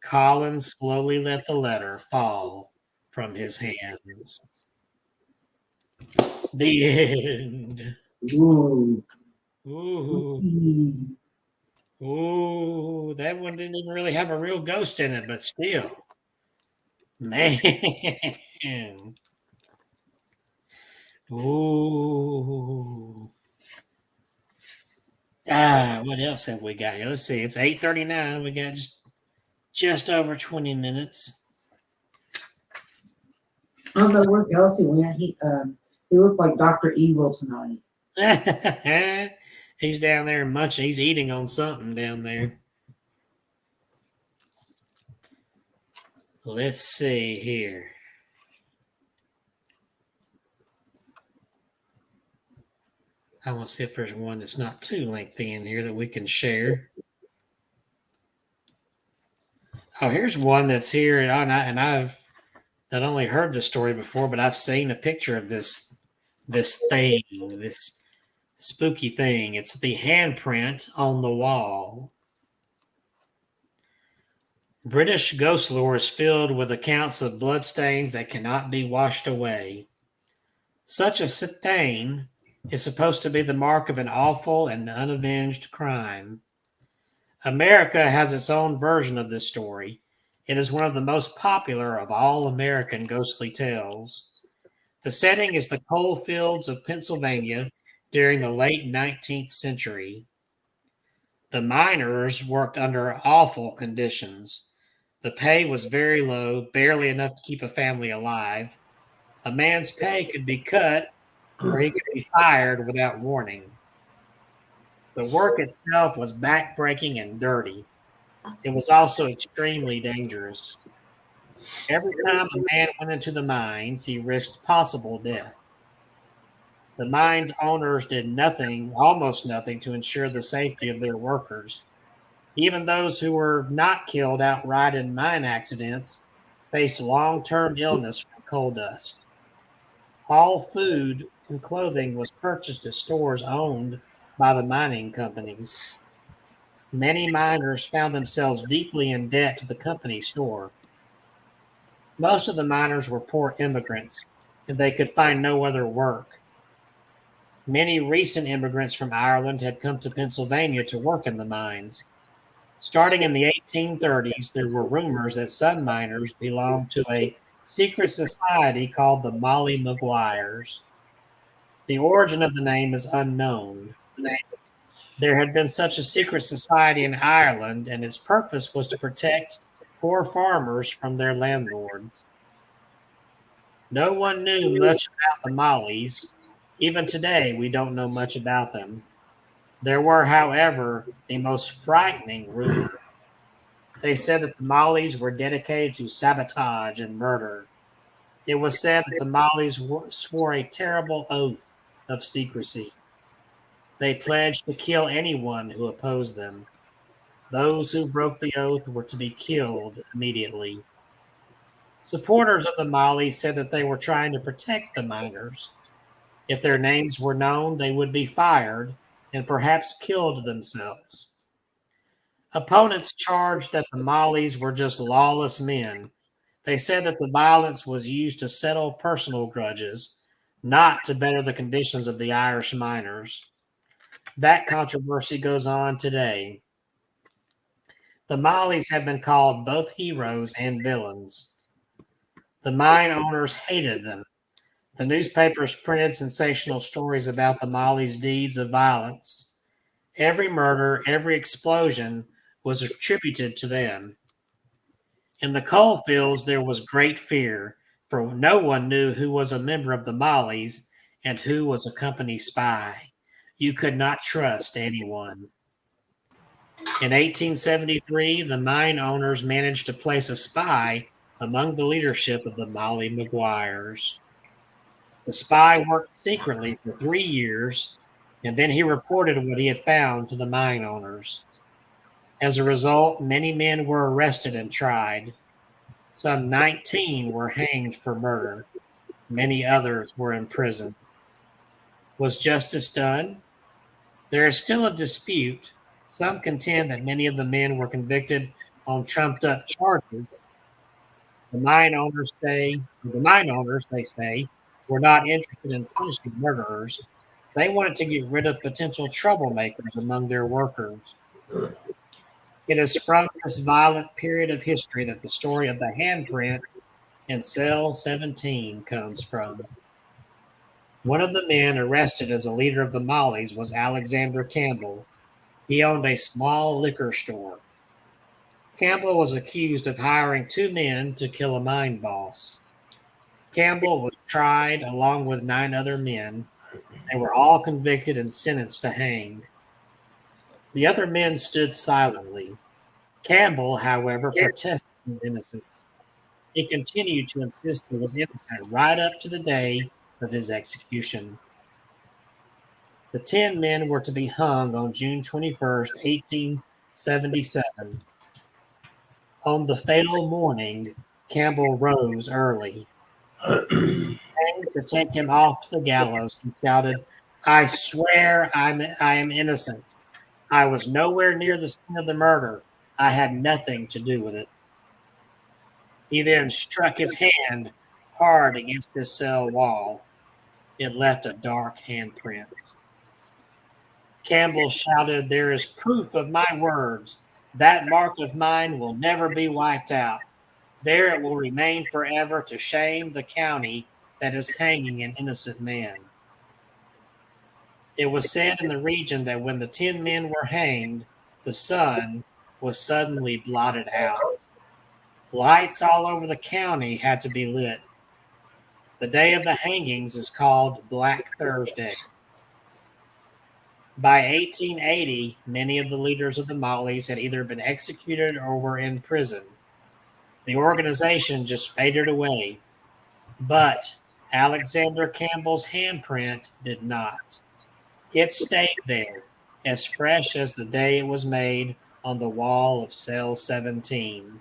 Colin slowly let the letter fall from his hands. The end. Ooh. Ooh. Ooh, that one didn't even really have a real ghost in it, but still. Man. Ooh. What else have we got here? Let's see. It's 8:39. We got just over 20 minutes. I don't know where Kelsey went. He looked like Dr. Evil tonight. He's down there munching. He's eating on something down there. Let's see here. I want to see if there's one that's not too lengthy in here that we can share. Oh, here's one that's here, and I've not only heard the story before, but I've seen a picture of this thing, this spooky thing. It's the handprint on the wall. British ghost lore is filled with accounts of bloodstains that cannot be washed away. Such a stain is supposed to be the mark of an awful and unavenged crime. America has its own version of this story. It is one of the most popular of all American ghostly tales. The setting is the coal fields of Pennsylvania during the late 19th century. The miners worked under awful conditions. The pay was very low, barely enough to keep a family alive. A man's pay could be cut or he could be fired without warning. The work itself was backbreaking and dirty. It was also extremely dangerous. Every time a man went into the mines, he risked possible death. The mines owners did nothing, almost nothing, to ensure the safety of their workers. Even those who were not killed outright in mine accidents faced long term illness from coal dust. All food and clothing was purchased at stores owned by the mining companies. Many miners found themselves deeply in debt to the company store. Most of the miners were poor immigrants, and they could find no other work. Many recent immigrants from Ireland had come to Pennsylvania to work in the mines. Starting in the 1830s, there were rumors that some miners belonged to a secret society called the Molly Maguires. The origin of the name is unknown. There had been such a secret society in Ireland, and its purpose was to protect poor farmers from their landlords. No one knew much about the Mollies. Even today, we don't know much about them. There were, however, the most frightening rumors. They said that the Mollies were dedicated to sabotage and murder. It was said that the Mollies swore a terrible oath of secrecy. They pledged to kill anyone who opposed them. Those who broke the oath were to be killed immediately. Supporters of the Mollies said that they were trying to protect the miners. If their names were known, they would be fired and perhaps killed themselves. Opponents charged that the Mollies were just lawless men. They said that the violence was used to settle personal grudges, not to better the conditions of the Irish miners. That controversy goes on today. The Mollies have been called both heroes and villains. The mine owners hated them. The newspapers printed sensational stories about the Mollies' deeds of violence. Every murder, every explosion was attributed to them. In the coal fields, there was great fear, for no one knew who was a member of the Mollies and who was a company spy. You could not trust anyone. In 1873, the mine owners managed to place a spy among the leadership of the Molly Maguires. The spy worked secretly for 3 years, and then he reported what he had found to the mine owners. As a result, many men were arrested and tried. Some 19 were hanged for murder. Many others were imprisoned. Was justice done? There is still a dispute. Some contend that many of the men were convicted on trumped up charges. The mine owners, they say, were not interested in punishing murderers. They wanted to get rid of potential troublemakers among their workers. It is from this violent period of history that the story of the handprint in cell 17 comes from. One of the men arrested as a leader of the Mollies was Alexander Campbell. He owned a small liquor store. Campbell was accused of hiring 2 men to kill a mine boss. Campbell was tried along with 9 other men. They were all convicted and sentenced to hang. The other men stood silently. Campbell, however, protested his innocence. He continued to insist he was innocent right up to the day of his execution. The 10 men were to be hung on June 21st, 1877. On the fatal morning, Campbell rose early. To take him off to the gallows, he shouted, "I swear I am innocent. I was nowhere near the scene of the murder. I had nothing to do with it." He then struck his hand hard against his cell wall. it left a dark handprint. Campbell shouted, "There is proof of my words. That mark of mine will never be wiped out. There it will remain forever to shame the county that is hanging an innocent man." It was said in the region that when the 10 men were hanged, the sun was suddenly blotted out. Lights all over the county had to be lit. The day of the hangings is called Black Thursday. By 1880, many of the leaders of the Mollies had either been executed or were in prison. The organization just faded away, but Alexander Campbell's handprint did not. It stayed there, as fresh as the day it was made on the wall of cell 17.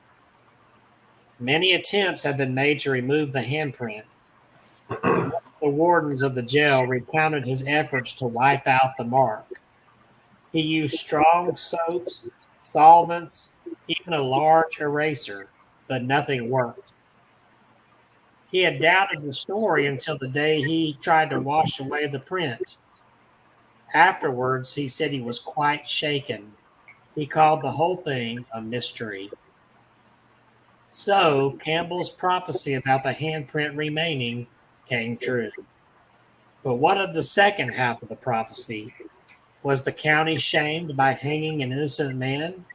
Many attempts have been made to remove the handprint. The wardens of the jail recounted his efforts to wipe out the mark. He used strong soaps, solvents, even a large eraser, but nothing worked. He had doubted the story until the day he tried to wash away the print. Afterwards, he said he was quite shaken. He called the whole thing a mystery. So, Campbell's prophecy about the handprint remaining came true. But what of the second half of the prophecy? Was the county shamed by hanging an innocent man?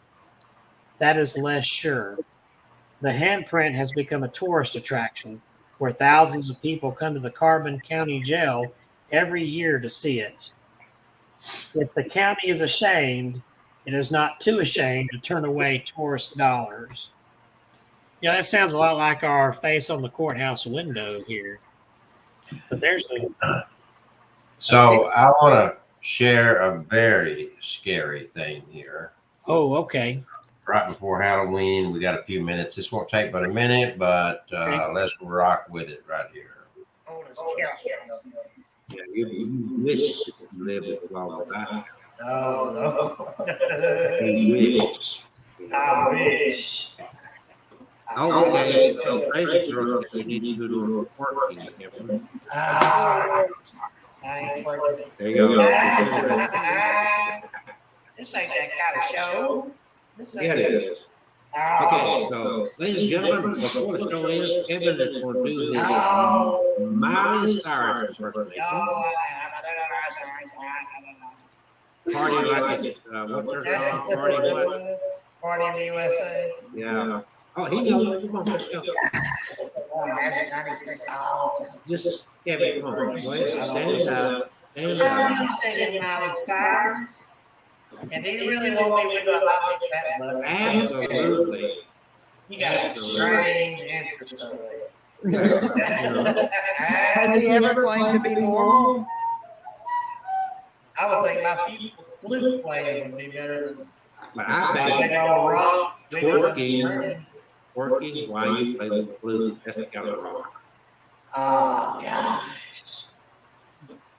That is less sure. The handprint has become a tourist attraction where thousands of people come to the Carbon County Jail every year to see it. If the county is ashamed, it is not too ashamed to turn away tourist dollars. Yeah, that sounds a lot like our face on the courthouse window here. But there's a So I want to share a very scary thing here. Oh, okay. Right before Halloween, we got a few minutes. This won't take but a minute, but let's rock with it right here. Yeah, you wish you lived with all that. Oh You wish. I wish. Oh, okay. So crazy girls that you need to do a report. I ain't working. There you go. This ain't that kind of show. This Yeah, it is. Okay, so ladies and gentlemen, before the show ends, Kevin is going to do his Miley Cyrus impersonation. Party like it. What's her song? Party what? Party in the USA. Yeah. Oh, he knows. Come on, let's go. Just Kevin, come on. Wait, stand up. Stand up. I'm singing Miley Cyrus. And he really want me to do a lot of that. Absolutely. You got some strange interest in it. Has he ever claimed to be normal? I would think my flute playing would be better than But I big bet old rock. twerking while you play the flute, that's kind of wrong. Oh, gosh.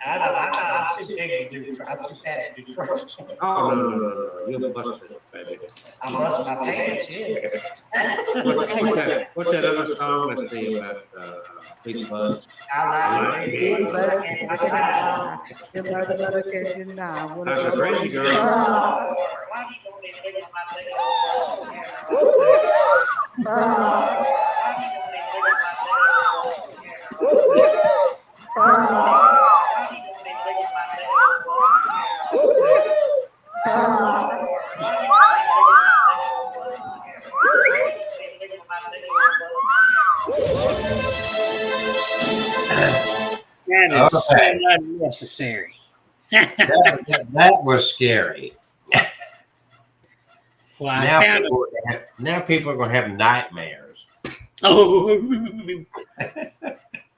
I'm too big to do. I'm too fat to do twerking. Oh, no. You'll bust it, baby. I bust my pants, yeah. What's that other song that's the about Big Buzz? I like Big it. butt can't deny. Your mother can't deny. What That's a about crazy you? girl. Why do you want me to lick my leg? Ah. Why do you want me to lick my leg? Ah. That is so Okay. unnecessary. That was scary. Well, I Now people are going to have nightmares.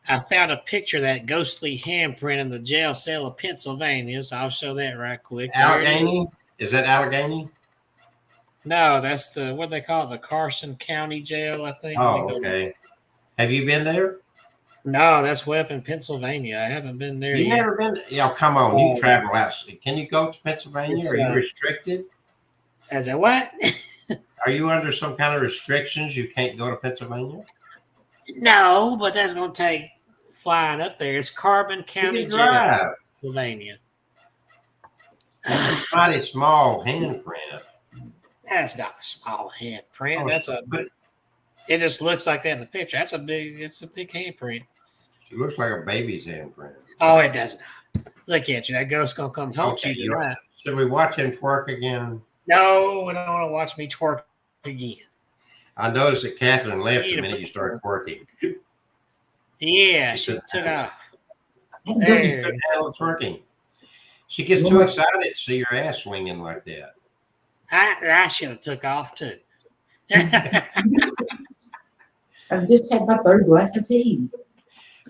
I found a picture of that ghostly handprint in the jail cell of Pennsylvania, so I'll show that right quick. Allegheny? Is that Allegheny? No, that's the what they call it, the Carson County Jail, I think. Oh, okay. Have you been there? No, that's way up in Pennsylvania. I haven't been there You yet. never been? Yeah, come on. You travel out. Can you go to Pennsylvania? It's, Are you restricted? As a what? Are you under some kind of restrictions? You can't go to Pennsylvania? No, but that's going to take flying up there. It's Carbon You County can Jail, drive. Pennsylvania. That's a mighty small handprint. That's not a small handprint. Oh, That's a. It just looks like that in the picture. That's a big. It's a big handprint. She looks like a baby's handprint. Oh, it does not. Look at you. That ghost's gonna come haunt Okay, you tonight. should we watch him twerk again? No, we don't want to watch me twerk again. I noticed that Catherine left Need the to minute you started twerking. Yeah, she took off. Don't There. you sit down twerking. She gets too excited to see your ass swinging like that. I should have took off too. I've just had my third glass of tea.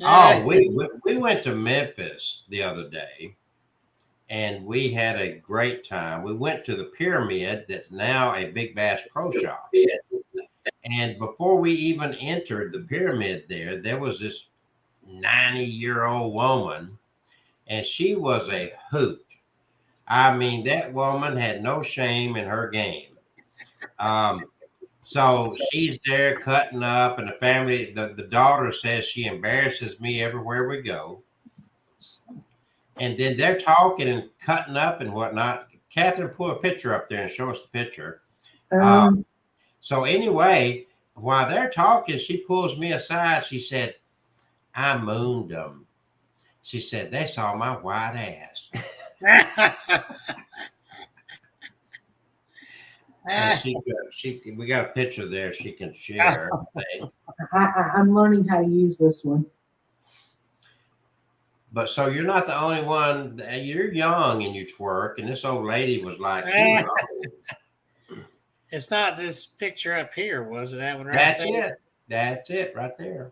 Oh, we went to Memphis the other day, and we had a great time. We went to the Pyramid, that's now a Big Bass Pro Shop. And before we even entered the Pyramid there was this 90-year-old woman, and she was a hoot. I mean, that woman had no shame in her game. So she's there cutting up, and the family, the daughter says she embarrasses me everywhere we go. And then they're talking and cutting up and whatnot. Catherine, pull a picture up there and show us the picture. So anyway, while they're talking, she pulls me aside. She said, I mooned them. She said, they saw my white ass. And we got a picture there she can share. I'm learning how to use this one. But so you're not the only one. You're young and you twerk, and this old lady was like, It's not this picture up here, was it? That one right that's there? it. That's it right there.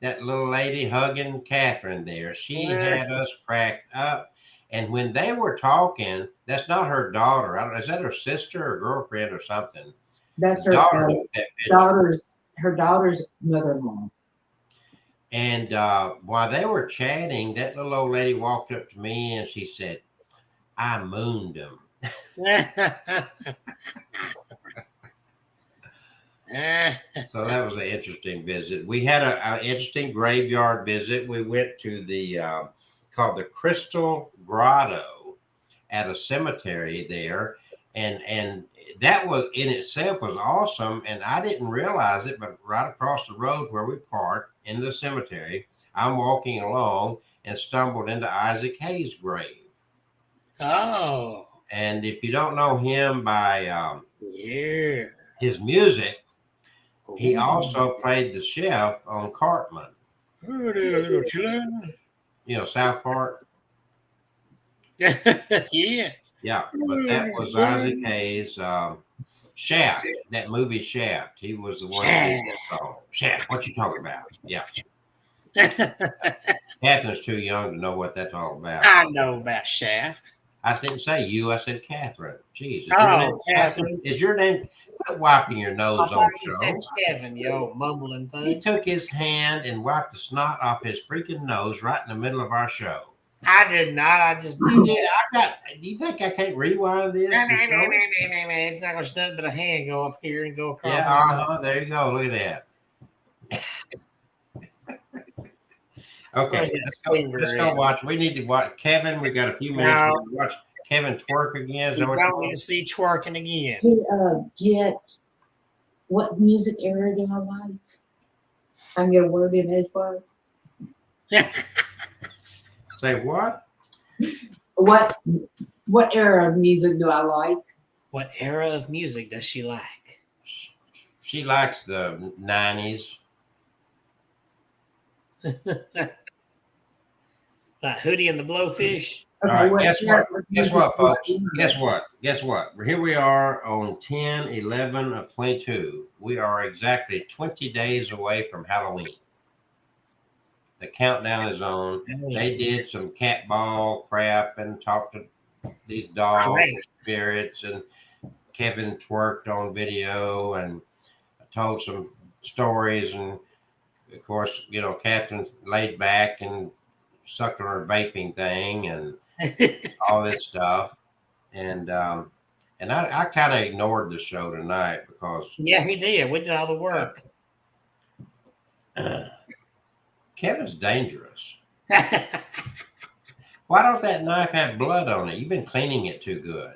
That little lady hugging Catherine there. She had us cracked up. And when they were talking, that's not her daughter. I don't know, is that her sister or girlfriend or something? That's her daughter's mother-in-law. And while they were chatting, that little old lady walked up to me and she said, I mooned him. So that was an interesting visit. We had an interesting graveyard visit. We went to the called the Crystal Grotto at a cemetery there, and that was in itself was awesome. And I didn't realize it, but right across the road where we parked in the cemetery, I'm walking along and stumbled into Isaac Hayes' grave. Oh. And if you don't know him by his music, he also played the chef on Cartman. You know, South Park. Yeah. Yeah, but that was Isaac Hayes' Shaft, that movie Shaft. He was the one that did that song. Shaft, what you talking about? Yeah. Catherine's too young to know what that's all about. I know about Shaft. I didn't say you, I said Catherine. Jeez. Catherine. Is your name? Quit wiping your nose on You the said show. Kevin, you old mumbling thing. He took his hand and wiped the snot off his freaking nose right in the middle of our show. I did not. I just You did. Do you think I can't rewind this? It's not going to stop but a hand go up here and go across. Yeah, there you go. Look at that. Okay, let's go watch. We need to watch Kevin. We got a few minutes. No. We watch Kevin twerk again. We don't need to see twerking again. Get what music era do I like? I can get a word in edgewise. Say what? What era of music do I like? What era of music does she like? She likes the 90s. Like Hootie and the Blowfish. Okay, All right, guess what, folks? Guess Guess what? Here we are on 10/11 of 22. We are exactly 20 days away from Halloween. The countdown is on. They did some cat ball crap and talked to these dogs, spirits, and Kevin twerked on video and told some stories. And of course, you know, Catherine laid back and sucked on her vaping thing and all this stuff. And I kind of ignored the show tonight because he did. We did all the work. Kevin's dangerous. Why don't that knife have blood on it? You've been cleaning it too good.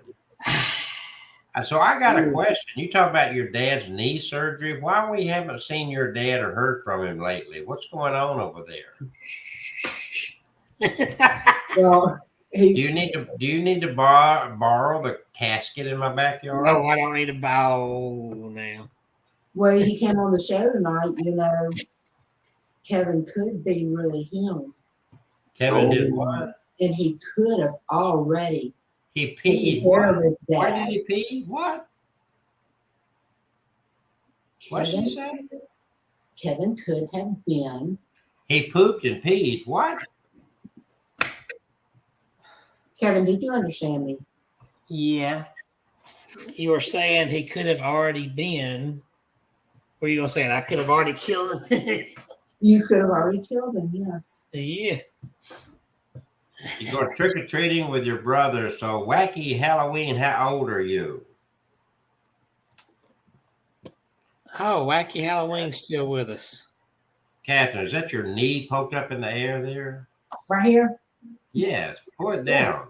So I got a question. You talk about your dad's knee surgery. Why we haven't seen your dad or heard from him lately? What's going on over there? Well, Do you need to borrow the casket in my backyard? No, I don't need a bow now. well, he came on the show tonight. You know, Kevin could be really him, Kevin did what? and he could have already He taken peed. care of What? his Why dad. did he pee? What? What she say? Kevin could have been. He pooped and peed. What? Kevin, did you understand me? Yeah. You were saying he could have already been. What are you going to say? I could have already killed him? You could have already killed him. Yes. Yeah. You go trick or treating with your brother. So wacky Halloween. How old are you? Oh, Wacky Halloween's still with us. Catherine, is that your knee poked up in the air there? Right here. Yes. Pull it down.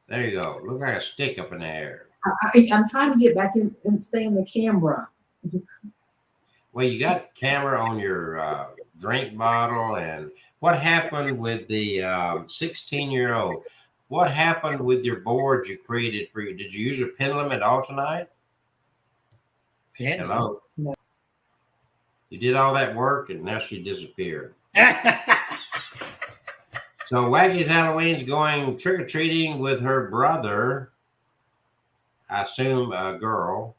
There you go. Look like a stick up in the air. I'm trying to get back in and stay in the camera. Well, you got the camera on your drink bottle. And what happened with the 16-year-old? What happened with your board you created for you? Did you use a pendulum at all tonight? Yeah. Hello? No. You did all that work and now she disappeared. So Wacky's Halloween's going trick-or-treating with her brother. I assume a girl.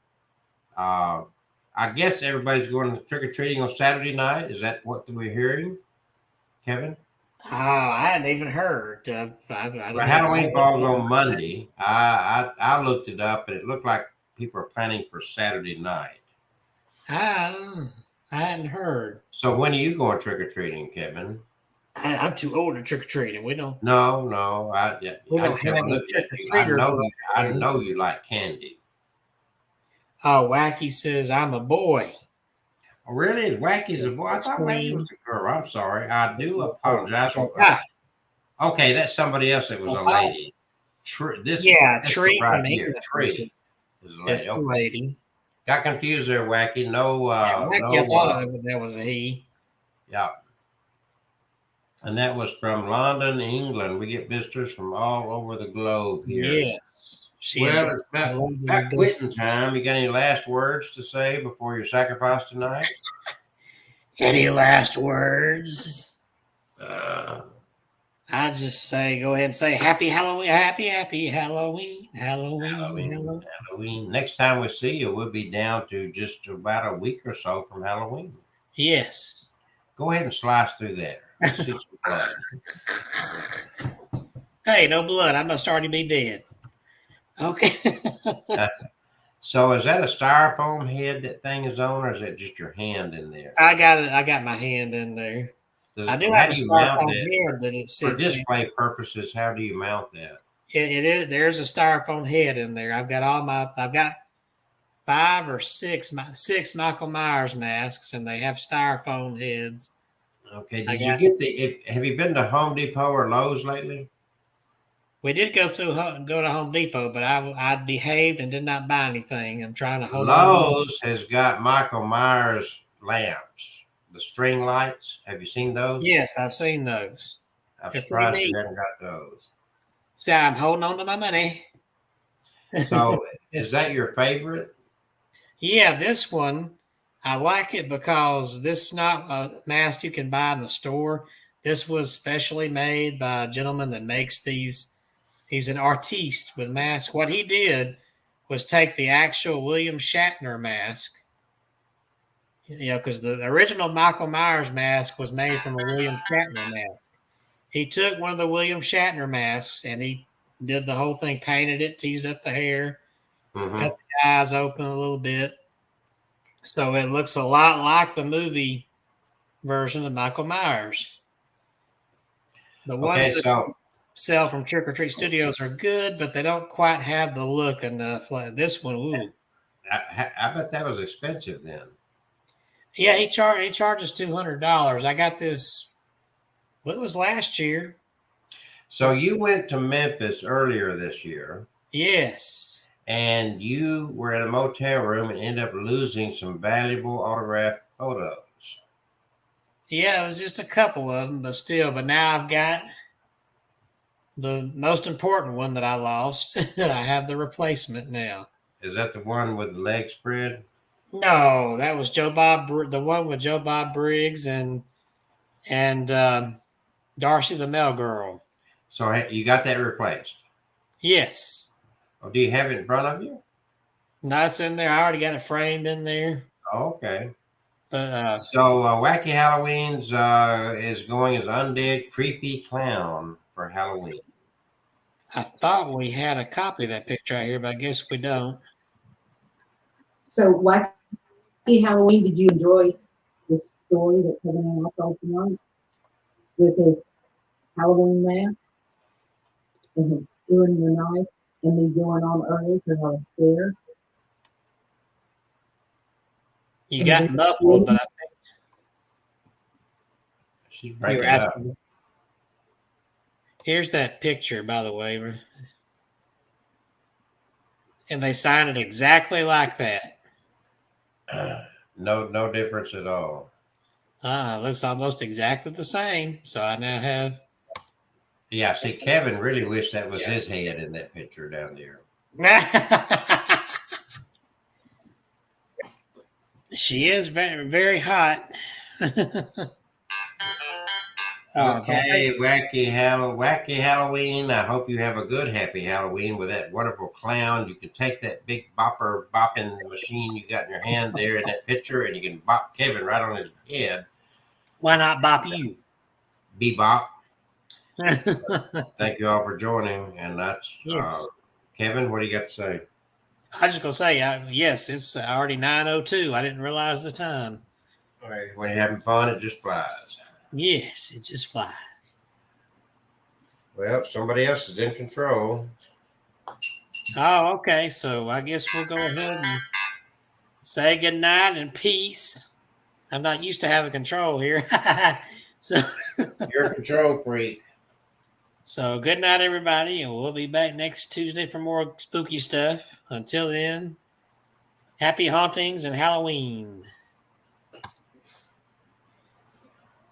I guess everybody's going trick-or-treating on Saturday night. Is that what we're hearing, Kevin? Oh, I hadn't even heard. I Well, Halloween falls on Monday. I looked it up, and it looked like people are planning for Saturday night. I hadn't heard. So when are you going trick-or-treating, Kevin? I'm too old to trick or treating. We don't. No. We don't have any trick-or-treaters. I know you like candy. Oh, Wacky says I'm a boy. Oh, really? Wacky's a boy? I thought Wacky was a girl. I'm sorry. I do apologize. Okay, that's somebody else that was a lady. This Tree right from here. England. Tree is a lady. That's the lady. Got confused there, Wacky. No, Wacky, I thought that was a he. Yeah. And that was from London, England. We get visitors from all over the globe here. Yes. Well, it's about quitting time. You got any last words to say before your sacrifice tonight? Any last words? Uh, I just say, go ahead and say happy Halloween, happy Halloween, Halloween. Next time we see you, we'll be down to just about a week or so from Halloween. Yes. Go ahead and slice through there. See some blood. Hey, no blood. I must already be dead. Okay. So is that a styrofoam head that thing is on, or is that just your hand in there? I got it. I got my hand in there. I do have a styrofoam head that it sits for display purposes. How do you mount that? It is. There's a styrofoam head in there. I've got 5 or 6 Michael Myers masks, and they have styrofoam heads. Okay. Did you get have you been to Home Depot or Lowe's lately? We did go to Home Depot, but I behaved and did not buy anything. I'm trying to hold on. Lowe's has got Michael Myers lamps, the string lights. Have you seen those? Yes, I've seen those. I'm surprised you haven't got those. See, I'm holding on to my money. So, is that your favorite? Yeah, this one, I like it because this is not a mask you can buy in the store. This was specially made by a gentleman that makes these. He's an artiste with masks. What he did was take the actual William Shatner mask, because the original Michael Myers mask was made from a William Shatner mask. He took one of the William Shatner masks and he did the whole thing, painted it, teased up the hair, cut the eyes open a little bit. So it looks a lot like the movie version of Michael Myers. The ones that sell from Trick or Treat Studios are good, but they don't quite have the look enough. Like this one, ooh. I bet that was expensive then. Yeah, he charges $200. I got this. Well, it was last year. So you went to Memphis earlier this year, Yes. and you were in a motel room and ended up losing some valuable autographed photos. Yeah, it was just a couple of them, but still. But now I've got the most important one that I lost. I have the replacement now. Is that the one with the leg spread? No, that was the one with Joe Bob Briggs and Darcy the Mail Girl. So you got that replaced. Yes. Oh, do you have it in front of you? No, it's in there. I already got it framed in there. Oh, okay. But So Wacky Halloween's is going as Undead Creepy Clown for Halloween. I thought we had a copy of that picture out here, but I guess we don't. So, Wacky Halloween, did you enjoy the story that Kevin and I told tonight with his Halloween mask and him doing the knife and me going on early because I was scared? You got muffled, but I think She's you breaking were up. asking. Here's that picture, by the way. And they signed it exactly like that. No difference at all. It looks almost exactly the same. So I now have. Yeah, see, Kevin really wished that was his head in that picture down there. She is very, very hot. Okay, Wacky Halloween. I hope you have a good happy Halloween with that wonderful clown. You can take that big bopping machine you got in your hand there in that picture, and you can bop Kevin right on his head. Why not bop you? Bebop. Thank you all for joining, and that's Yes. Kevin. What do you got to say? I was just gonna say, yes, it's already 9:02. I didn't realize the time. All right, when you're having fun, it just flies. Yes, it just flies. Well, somebody else is in control. Oh, okay. So I guess we'll go ahead and say goodnight and peace. I'm not used to having control here. So You're a control freak. So good night, everybody, and we'll be back next Tuesday for more spooky stuff. Until then, happy hauntings and Halloween.